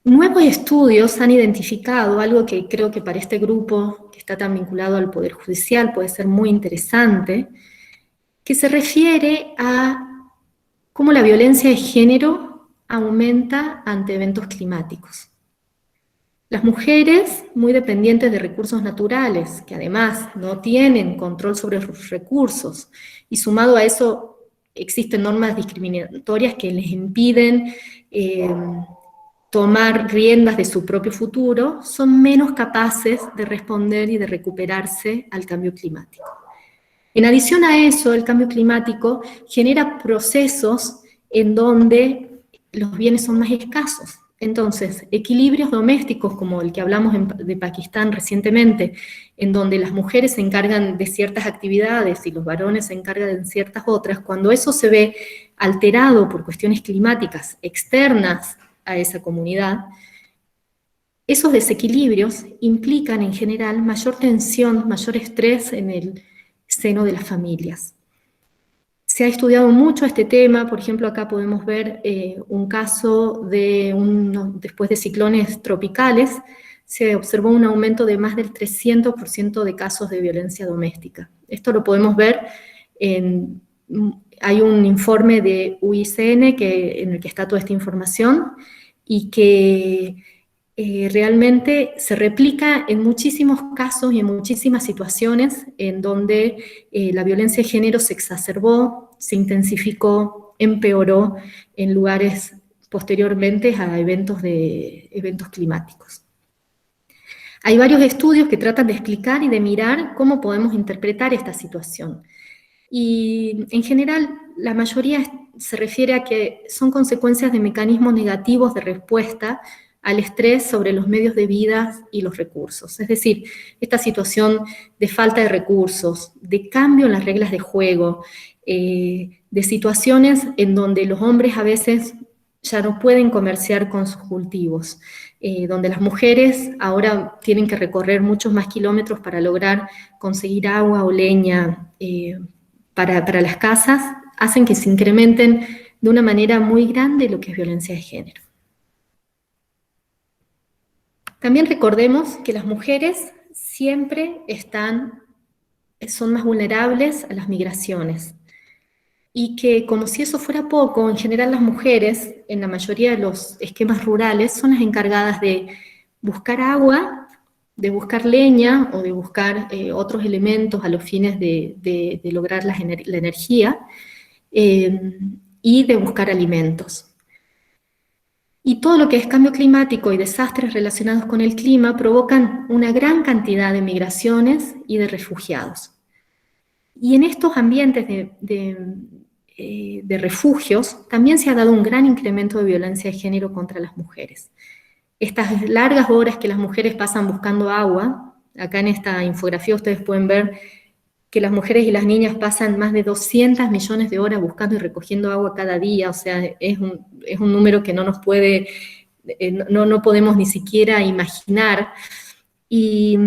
nuevos estudios han identificado algo que creo que para este grupo que está tan vinculado al Poder Judicial puede ser muy interesante, que se refiere a cómo la violencia de género aumenta ante eventos climáticos. Las mujeres, muy dependientes de recursos naturales, que además no tienen control sobre sus recursos, y sumado a eso existen normas discriminatorias que les impiden tomar riendas de su propio futuro, son menos capaces de responder y de recuperarse al cambio climático. En adición a eso, el cambio climático genera procesos en donde los bienes son más escasos. Entonces, equilibrios domésticos como el que hablamos de Pakistán recientemente, en donde las mujeres se encargan de ciertas actividades y los varones se encargan de ciertas otras, cuando eso se ve alterado por cuestiones climáticas externas a esa comunidad, esos desequilibrios implican en general mayor tensión, mayor estrés en el seno de las familias. Se ha estudiado mucho este tema, por ejemplo, acá podemos ver un caso después de ciclones tropicales, se observó un aumento de más del 300% de casos de violencia doméstica. Esto lo podemos ver hay un informe de UICN en el que está toda esta información y que realmente se replica en muchísimos casos y en muchísimas situaciones en donde la violencia de género se exacerbó, se intensificó, empeoró en lugares posteriormente a eventos climáticos. Hay varios estudios que tratan de explicar y de mirar cómo podemos interpretar esta situación. Y en general, la mayoría se refiere a que son consecuencias de mecanismos negativos de respuesta al estrés sobre los medios de vida y los recursos. Es decir, esta situación de falta de recursos, de cambio en las reglas de juego, de situaciones en donde los hombres a veces ya no pueden comerciar con sus cultivos, donde las mujeres ahora tienen que recorrer muchos más kilómetros para lograr conseguir agua o leña para las casas, hacen que se incrementen de una manera muy grande lo que es violencia de género. También recordemos que las mujeres siempre son más vulnerables a las migraciones y que, como si eso fuera poco, en general las mujeres, en la mayoría de los esquemas rurales, son las encargadas de buscar agua, de buscar leña o de buscar otros elementos a los fines de lograr la energía y de buscar alimentos. Y todo lo que es cambio climático y desastres relacionados con el clima provocan una gran cantidad de migraciones y de refugiados. Y en estos ambientes de refugios también se ha dado un gran incremento de violencia de género contra las mujeres. Estas largas horas que las mujeres pasan buscando agua, acá en esta infografía ustedes pueden ver que las mujeres y las niñas pasan más de 200 millones de horas buscando y recogiendo agua cada día, o sea, es un número que no nos puede, no podemos ni siquiera imaginar. Y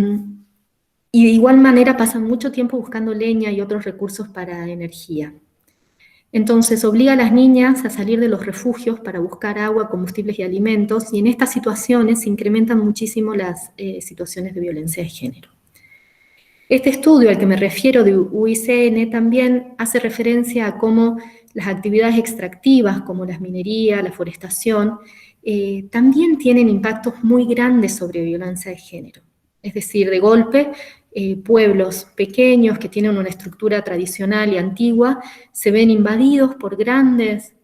y de igual manera pasan mucho tiempo buscando leña y otros recursos para energía. Entonces obliga a las niñas a salir de los refugios para buscar agua, combustibles y alimentos, y en estas situaciones se incrementan muchísimo las situaciones de violencia de género. Este estudio al que me refiero de UICN también hace referencia a cómo las actividades extractivas, como la minería, la forestación, también tienen impactos muy grandes sobre violencia de género. Es decir, de golpe, pueblos pequeños que tienen una estructura tradicional y antigua se ven invadidos por grandes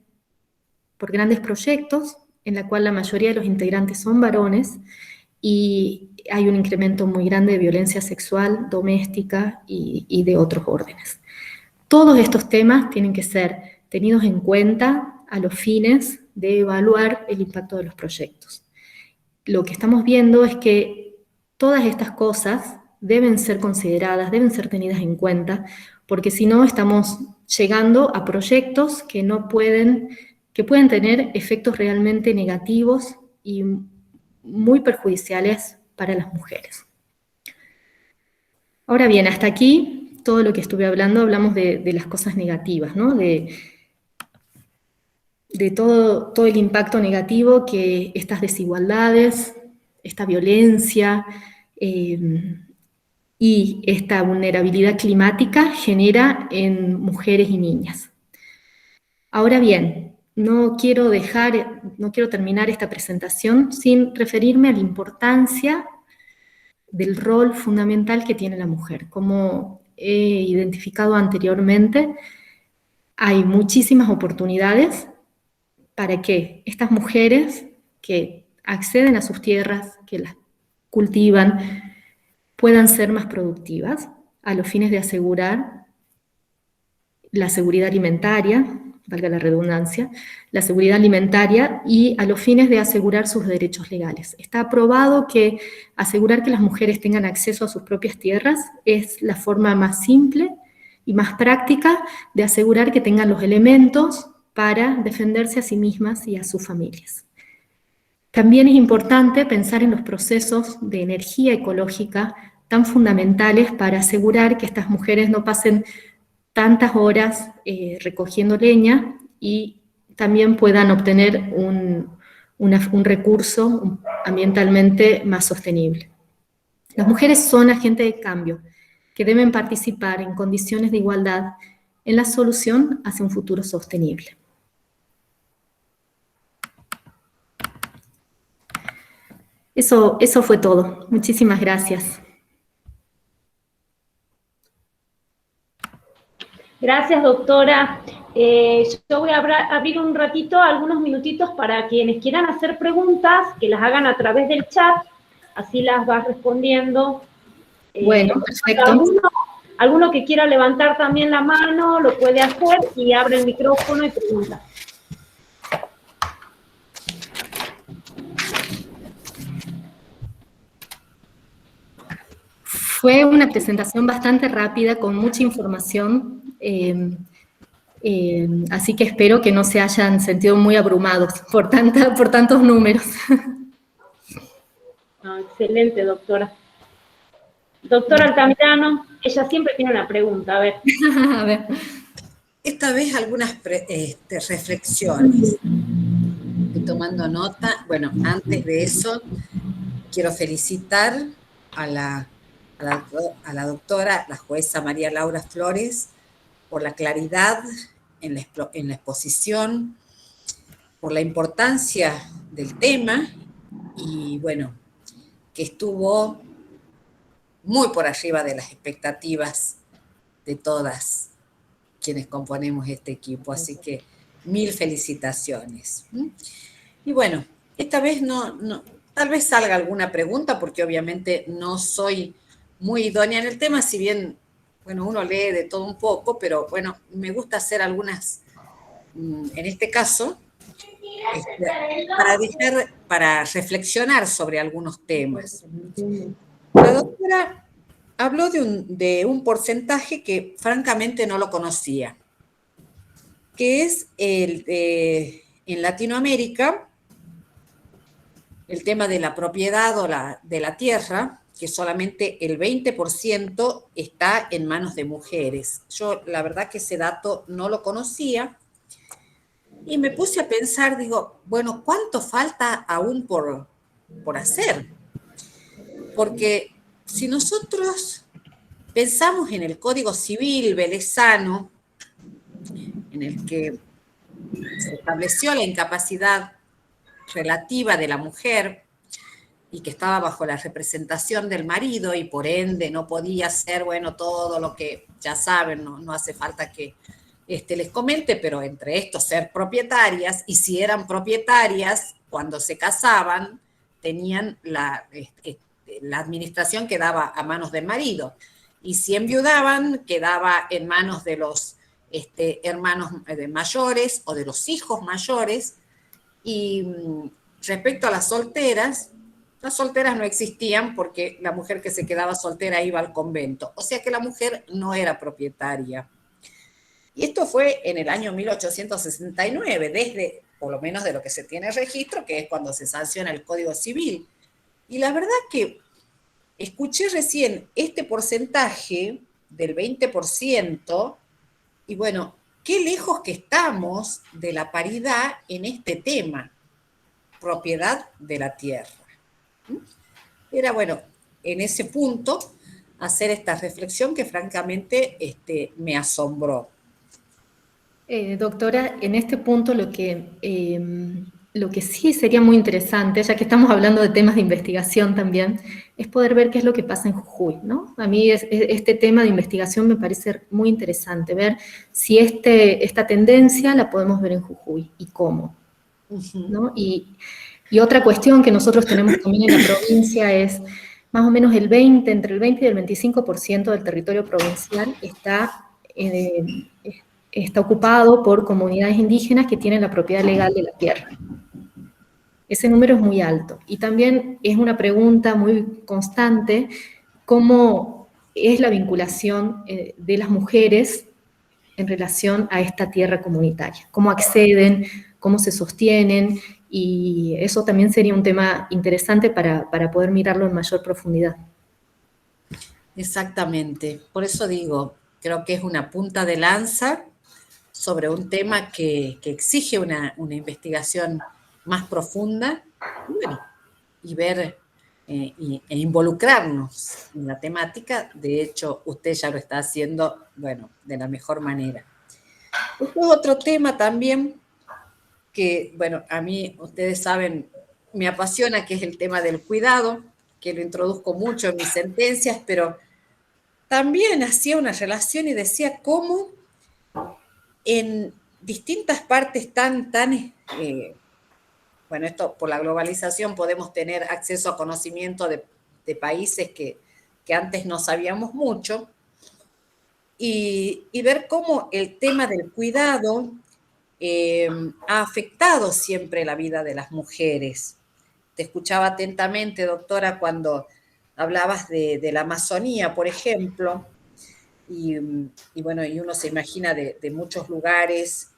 proyectos en la cual la mayoría de los integrantes son varones y hay un incremento muy grande de violencia sexual, doméstica y de otros órdenes. Todos estos temas tienen que ser tenidos en cuenta a los fines de evaluar el impacto de los proyectos. Lo que estamos viendo es que todas estas cosas deben ser consideradas, deben ser tenidas en cuenta, porque si no estamos llegando a proyectos que pueden tener efectos realmente negativos y muy perjudiciales para las mujeres. Ahora bien, hasta aquí, todo lo que estuve hablando, hablamos de las cosas negativas, ¿no? De todo el impacto negativo que estas desigualdades, esta violencia y esta vulnerabilidad climática genera en mujeres y niñas. Ahora bien, no quiero terminar esta presentación sin referirme a la importancia del rol fundamental que tiene la mujer. Como he identificado anteriormente, hay muchísimas oportunidades para que estas mujeres que acceden a sus tierras, que las cultivan, puedan ser más productivas a los fines de asegurar la seguridad alimentaria, valga la redundancia, la seguridad alimentaria y a los fines de asegurar sus derechos legales. Está aprobado que asegurar que las mujeres tengan acceso a sus propias tierras es la forma más simple y más práctica de asegurar que tengan los elementos para defenderse a sí mismas y a sus familias. También es importante pensar en los procesos de energía ecológica tan fundamentales para asegurar que estas mujeres no pasen tantas horas recogiendo leña y también puedan obtener un recurso ambientalmente más sostenible. Las mujeres son agentes de cambio que deben participar en condiciones de igualdad en la solución hacia un futuro sostenible. Eso fue todo. Muchísimas gracias. Gracias, doctora. Yo voy a abrir un ratito, algunos minutitos para quienes quieran hacer preguntas, que las hagan a través del chat, así las vas respondiendo. Bueno, perfecto. Alguno que quiera levantar también la mano, lo puede hacer y abre el micrófono y pregunta. Fue una presentación bastante rápida, con mucha información, así que espero que no se hayan sentido muy abrumados por tantos números. Excelente, doctora. Doctora Altamirano, ella siempre tiene una pregunta, a ver. A ver. Esta vez algunas reflexiones. Estoy tomando nota. Bueno, antes de eso, quiero felicitar a la doctora, la jueza María Laura Flores, por la claridad en la exposición, por la importancia del tema y, bueno, que estuvo muy por arriba de las expectativas de todas quienes componemos este equipo. Así que 1000 felicitaciones. Y bueno, esta vez tal vez salga alguna pregunta, porque obviamente no soy muy idónea en el tema, si bien, bueno, uno lee de todo un poco, pero bueno, me gusta hacer algunas, en este caso, para reflexionar sobre algunos temas. La doctora habló de un porcentaje que francamente no lo conocía, que es en Latinoamérica, el tema de la propiedad o de la tierra, que solamente el 20% está en manos de mujeres. Yo la verdad que ese dato no lo conocía y me puse a pensar, digo, bueno, ¿cuánto falta aún por hacer? Porque si nosotros pensamos en el Código Civil velezano, en el que se estableció la incapacidad relativa de la mujer y que estaba bajo la representación del marido y por ende no podía hacer, bueno, todo lo que ya saben, no hace falta que les comente, pero entre estos ser propietarias, y si eran propietarias, cuando se casaban, tenían la administración quedaba a manos del marido, y si enviudaban, quedaba en manos de los hermanos mayores o de los hijos mayores. Y respecto a las solteras no existían porque la mujer que se quedaba soltera iba al convento, o sea que la mujer no era propietaria. Y esto fue en el año 1869, desde, por lo menos de lo que se tiene registro, que es cuando se sanciona el Código Civil. Y la verdad que escuché recién este porcentaje del 20%, y bueno, qué lejos que estamos de la paridad en este tema, propiedad de la tierra. Era, bueno, en ese punto, hacer esta reflexión que francamente me asombró. Doctora, en este punto lo que sí sería muy interesante, ya que estamos hablando de temas de investigación también, es poder ver qué es lo que pasa en Jujuy, ¿no? A mí este tema de investigación me parece muy interesante, ver si esta tendencia la podemos ver en Jujuy y cómo, ¿no? Y otra cuestión que nosotros tenemos también en la provincia es más o menos entre el 20 y el 25% del territorio provincial está ocupado por comunidades indígenas que tienen la propiedad legal de la tierra. Ese número es muy alto. Y también es una pregunta muy constante, ¿cómo es la vinculación de las mujeres en relación a esta tierra comunitaria? ¿Cómo acceden? ¿Cómo se sostienen? Y eso también sería un tema interesante para poder mirarlo en mayor profundidad. Exactamente. Por eso digo, creo que es una punta de lanza sobre un tema que exige una investigación más profunda, bueno, y ver e involucrarnos en la temática. De hecho, usted ya lo está haciendo, bueno, de la mejor manera. Este es otro tema también que, bueno, a mí, ustedes saben, me apasiona, que es el tema del cuidado, que lo introduzco mucho en mis sentencias, pero también hacía una relación y decía cómo en distintas partes bueno, esto por la globalización podemos tener acceso a conocimiento de países que antes no sabíamos mucho, y ver cómo el tema del cuidado ha afectado siempre la vida de las mujeres. Te escuchaba atentamente, doctora, cuando hablabas de la Amazonía, por ejemplo, y bueno, y uno se imagina de muchos lugares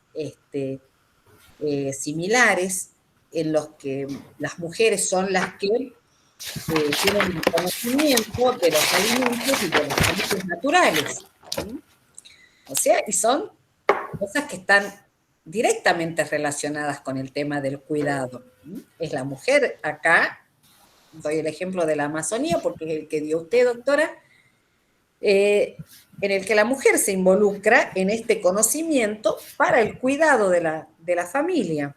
similares en los que las mujeres son las que tienen el conocimiento de los alimentos y de los alimentos naturales. ¿Sí? O sea, y son cosas que están directamente relacionadas con el tema del cuidado. ¿Sí? Es la mujer acá, doy el ejemplo de la Amazonía porque es el que dio usted, doctora, en el que la mujer se involucra en este conocimiento para el cuidado de la familia.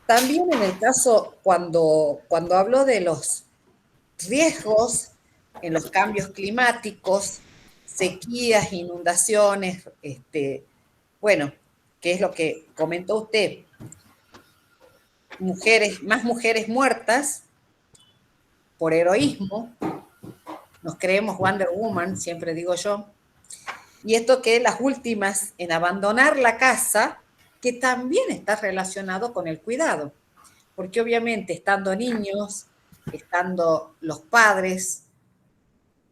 También en el caso, cuando habló de los riesgos en los cambios climáticos, sequías, inundaciones, bueno, ¿qué es lo que comentó usted? Más mujeres muertas por heroísmo, nos creemos Wonder Woman, siempre digo yo, y esto que las últimas en abandonar la casa, que también está relacionado con el cuidado, porque obviamente estando niños, estando los padres,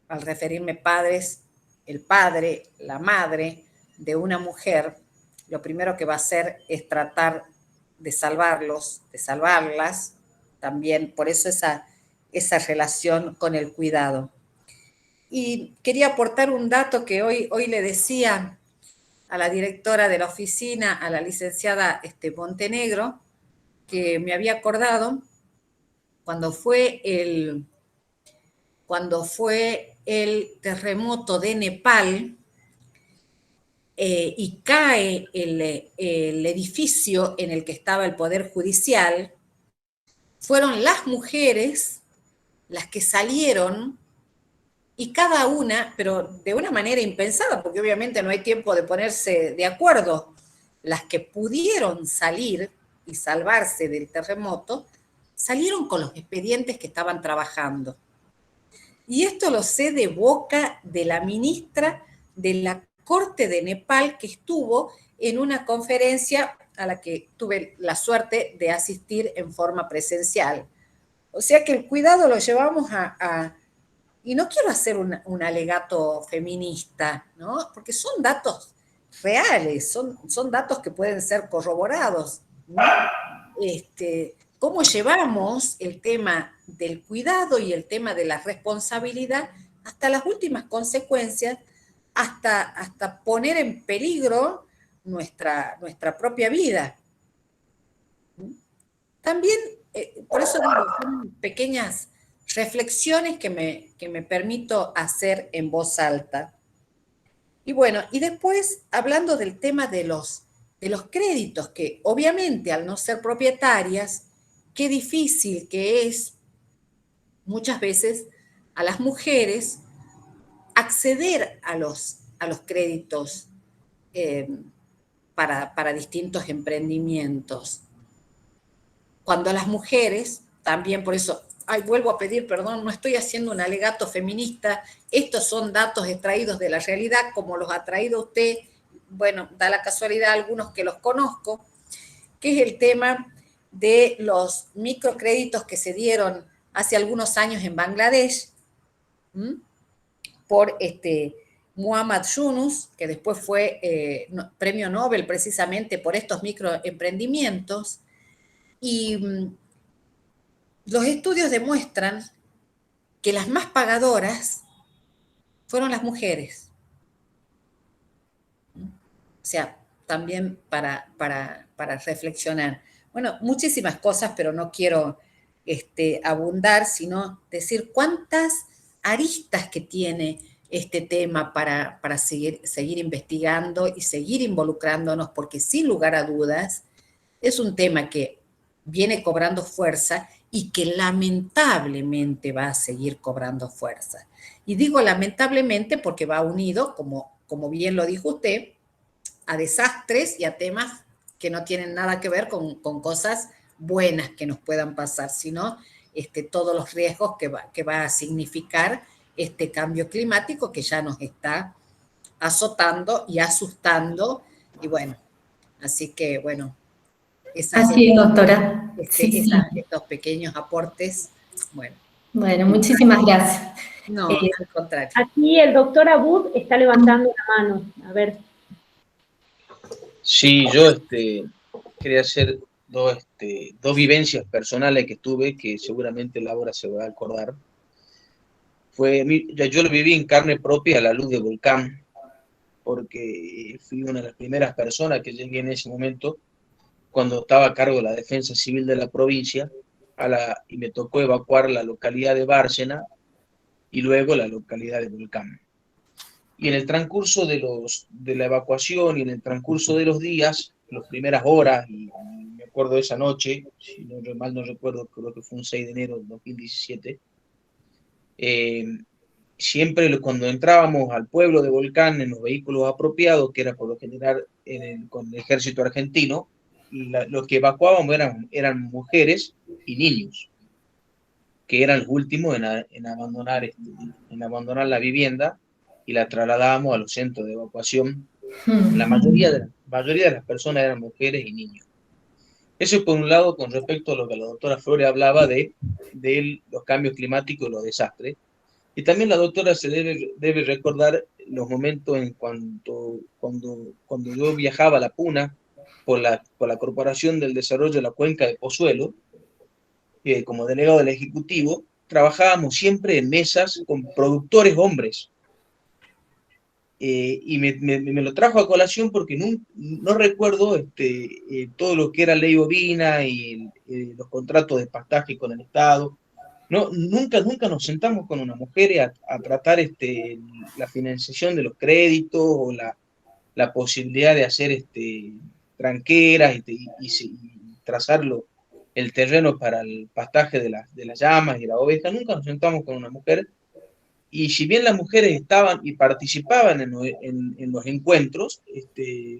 al referirme padres, el padre, la madre de una mujer, lo primero que va a hacer es tratar de salvarlos, de salvarlas, también por eso esa relación con el cuidado. Y quería aportar un dato que hoy le decía a la directora de la oficina, a la licenciada Montenegro, que me había acordado cuando fue el terremoto de Nepal y cae el edificio en el que estaba el Poder Judicial, fueron las mujeres las que salieron y cada una, pero de una manera impensada, porque obviamente no hay tiempo de ponerse de acuerdo, las que pudieron salir y salvarse del terremoto, salieron con los expedientes que estaban trabajando. Y esto lo sé de boca de la ministra de la Corte de Nepal, que estuvo en una conferencia a la que tuve la suerte de asistir en forma presencial. O sea que el cuidado lo llevamos y no quiero hacer un alegato feminista, ¿no? Porque son datos reales, son datos que pueden ser corroborados, ¿no? Cómo llevamos el tema del cuidado y el tema de la responsabilidad hasta las últimas consecuencias, hasta poner en peligro nuestra propia vida. También, por eso digo, son pequeñas reflexiones que me permito hacer en voz alta. Y bueno, y después, hablando del tema de los créditos, que obviamente al no ser propietarias, qué difícil que es muchas veces a las mujeres acceder a los créditos para distintos emprendimientos. Cuando las mujeres, también por eso, vuelvo a pedir perdón, no estoy haciendo un alegato feminista, estos son datos extraídos de la realidad, como los ha traído usted, bueno, da la casualidad algunos que los conozco, que es el tema de los microcréditos que se dieron hace algunos años en Bangladesh, por Muhammad Yunus, que después fue premio Nobel precisamente por estos microemprendimientos, y los estudios demuestran que las más pagadoras fueron las mujeres. O sea, también para reflexionar. Bueno, muchísimas cosas, pero no quiero abundar, sino decir cuántas aristas que tiene este tema para seguir investigando y seguir involucrándonos, porque sin lugar a dudas es un tema que viene cobrando fuerza y que lamentablemente va a seguir cobrando fuerza. Y digo lamentablemente porque va unido, como bien lo dijo usted, a desastres y a temas que no tienen nada que ver con cosas buenas que nos puedan pasar, sino todos los riesgos que va a significar este cambio climático que ya nos está azotando y asustando. Y bueno, así que bueno, así es, doctora. Estos pequeños aportes, bueno. Bueno, muchísimas gracias. No, al contrario. Aquí el doctor Abud está levantando la mano, a ver. Sí, yo quería hacer dos vivencias personales que tuve, que seguramente Laura se va a acordar. Yo lo viví en carne propia a la luz del volcán, porque fui una de las primeras personas que llegué en ese momento, cuando estaba a cargo de la defensa civil de la provincia, y me tocó evacuar la localidad de Bárcena y luego la localidad de Volcán. Y en el transcurso de la evacuación y en el transcurso de los días, las primeras horas, y me acuerdo de esa noche, si mal no recuerdo, creo que fue un 6 de enero de 2017, siempre cuando entrábamos al pueblo de Volcán en los vehículos apropiados, que era por lo general con el ejército argentino, los que evacuábamos eran mujeres y niños, que eran los últimos en abandonar la vivienda, y la trasladábamos a los centros de evacuación. La mayoría de las personas eran mujeres y niños. Eso por un lado con respecto a lo que la doctora Flores hablaba de los cambios climáticos y los desastres. Y también la doctora se debe recordar los momentos cuando yo viajaba a la Puna por la Corporación del Desarrollo de la Cuenca de Pozuelo, como delegado del Ejecutivo, trabajábamos siempre en mesas con productores hombres. Y me lo trajo a colación porque no recuerdo todo lo que era ley bovina y los contratos de pastaje con el Estado. Nunca nos sentamos con una mujer a tratar la financiación de los créditos o la posibilidad de hacer tranqueras y trazar el terreno para el pastaje de las llamas y la oveja. Nunca nos sentamos con una mujer. Y si bien las mujeres estaban y participaban en los encuentros,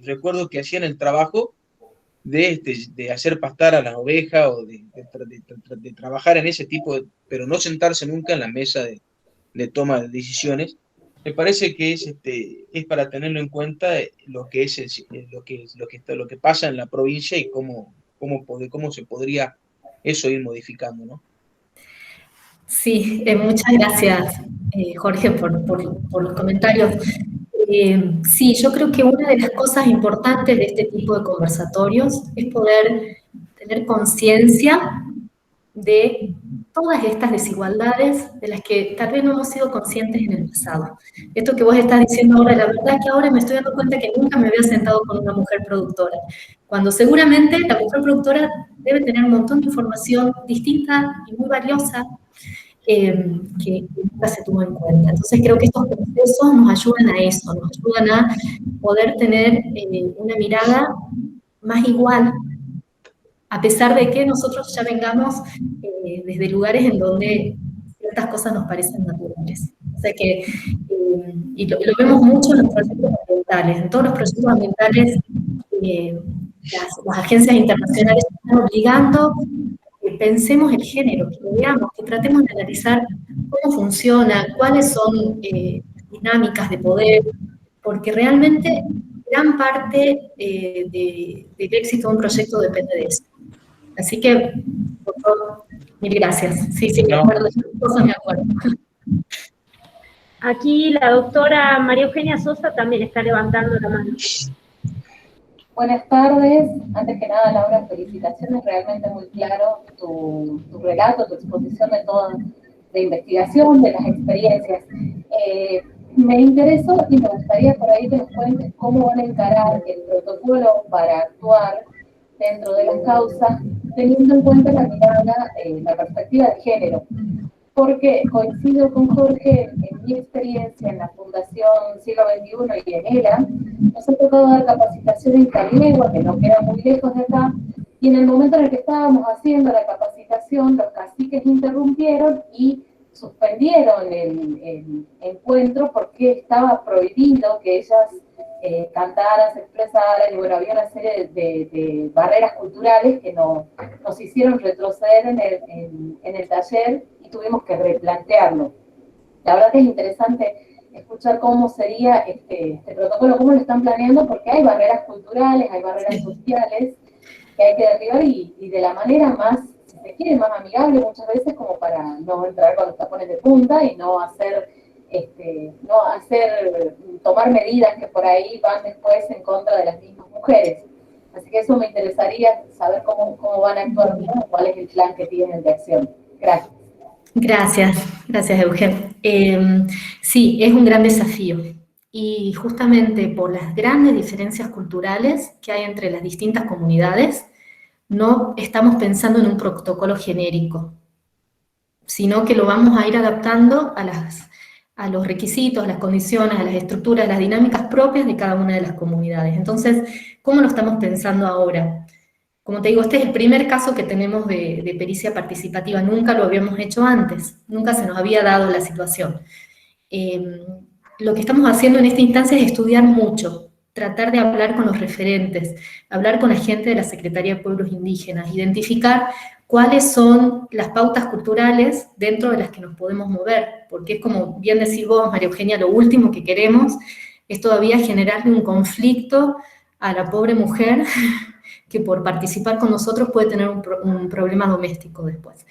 recuerdo que hacían el trabajo de hacer pastar a las ovejas o de trabajar en ese tipo, pero no sentarse nunca en la mesa de toma de decisiones. Me parece que es para tenerlo en cuenta lo que pasa en la provincia y cómo se podría eso ir modificando, ¿no? Sí, muchas gracias, Jorge, por los comentarios. Sí, yo creo que una de las cosas importantes de este tipo de conversatorios es poder tener conciencia de todas estas desigualdades de las que tal vez no hemos sido conscientes en el pasado. Esto que vos estás diciendo ahora, la verdad es que ahora me estoy dando cuenta que nunca me había sentado con una mujer productora, cuando seguramente la mujer productora debe tener un montón de información distinta y muy valiosa que nunca se tuvo en cuenta. Entonces creo que estos procesos nos ayudan a eso, nos ayudan a poder tener una mirada más igual, a pesar de que nosotros ya vengamos desde lugares en donde ciertas cosas nos parecen naturales. O sea que, y lo vemos mucho en los proyectos ambientales. En todos los proyectos ambientales, las agencias internacionales están obligando que pensemos el género, que lo veamos, que tratemos de analizar cómo funciona, cuáles son dinámicas de poder, porque realmente gran parte del éxito de un proyecto depende de eso. Así que, por favor, mil gracias. Sí, me acuerdo de esas cosas, me acuerdo. Aquí la doctora María Eugenia Sosa también está levantando la mano. Buenas tardes. Antes que nada, Laura, felicitaciones. Realmente muy claro tu relato, tu exposición de investigación, de las experiencias. Me interesó y me gustaría por ahí que nos cuentes cómo van a encarar el protocolo para actuar dentro de las causas, teniendo en cuenta la mirada, la perspectiva de género. Porque coincido con Jorge, en mi experiencia en la Fundación Siglo XXI y en ELA, nos ha tocado dar capacitación en Carinegua, que no queda muy lejos de acá, y en el momento en el que estábamos haciendo la capacitación, los caciques interrumpieron y suspendieron el encuentro porque estaba prohibido que ellas cantaran, se expresaran, y bueno, había una serie de barreras culturales que nos hicieron retroceder en el taller y tuvimos que replantearlo. La verdad que es interesante escuchar cómo sería este protocolo, cómo lo están planeando, porque hay barreras culturales, hay barreras sociales que hay que derribar y de la manera más, si se quiere, más amigable muchas veces, como para no entrar con los tapones de punta y no tomar medidas que por ahí van después en contra de las mismas mujeres. Así que eso me interesaría saber cómo van a actuar, ¿no? Cuál es el plan que tienen de acción. Gracias. Gracias, Eugen. Sí, es un gran desafío. Y justamente por las grandes diferencias culturales que hay entre las distintas comunidades, no estamos pensando en un protocolo genérico, sino que lo vamos a ir adaptando a los requisitos, a las condiciones, a las estructuras, a las dinámicas propias de cada una de las comunidades. Entonces, ¿cómo lo estamos pensando ahora? Como te digo, este es el primer caso que tenemos de pericia participativa, nunca lo habíamos hecho antes, nunca se nos había dado la situación. Lo que estamos haciendo en esta instancia es estudiar mucho, tratar de hablar con los referentes, hablar con la gente de la Secretaría de Pueblos Indígenas, identificar cuáles son las pautas culturales dentro de las que nos podemos mover, porque es como bien decís vos, María Eugenia, lo último que queremos es todavía generarle un conflicto a la pobre mujer que por participar con nosotros puede tener un problema doméstico después.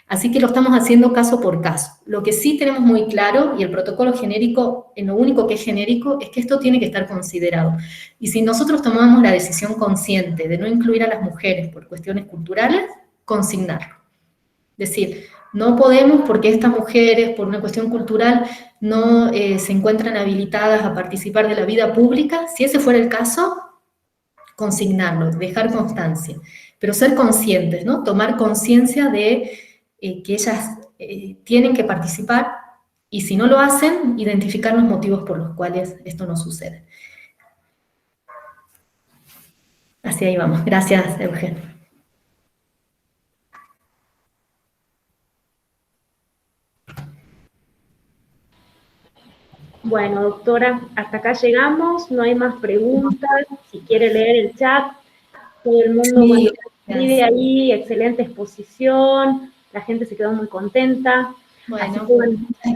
Así que lo estamos haciendo caso por caso. Lo que sí tenemos muy claro, y el protocolo genérico, en lo único que es genérico, es que esto tiene que estar considerado. Y si nosotros tomamos la decisión consciente de no incluir a las mujeres por cuestiones culturales, consignarlo. Es decir, no podemos porque estas mujeres, por una cuestión cultural, no se encuentran habilitadas a participar de la vida pública. Si ese fuera el caso, consignarlo, dejar constancia, pero ser conscientes, ¿no? Tomar conciencia de que ellas tienen que participar y si no lo hacen, identificar los motivos por los cuales esto no sucede. Así ahí vamos. Gracias, Eugenio. Bueno, doctora, hasta acá llegamos, no hay más preguntas. Si quiere leer el chat, todo el mundo Sí, escribe ahí, excelente exposición, la gente se quedó muy contenta. bueno. Así que, bueno,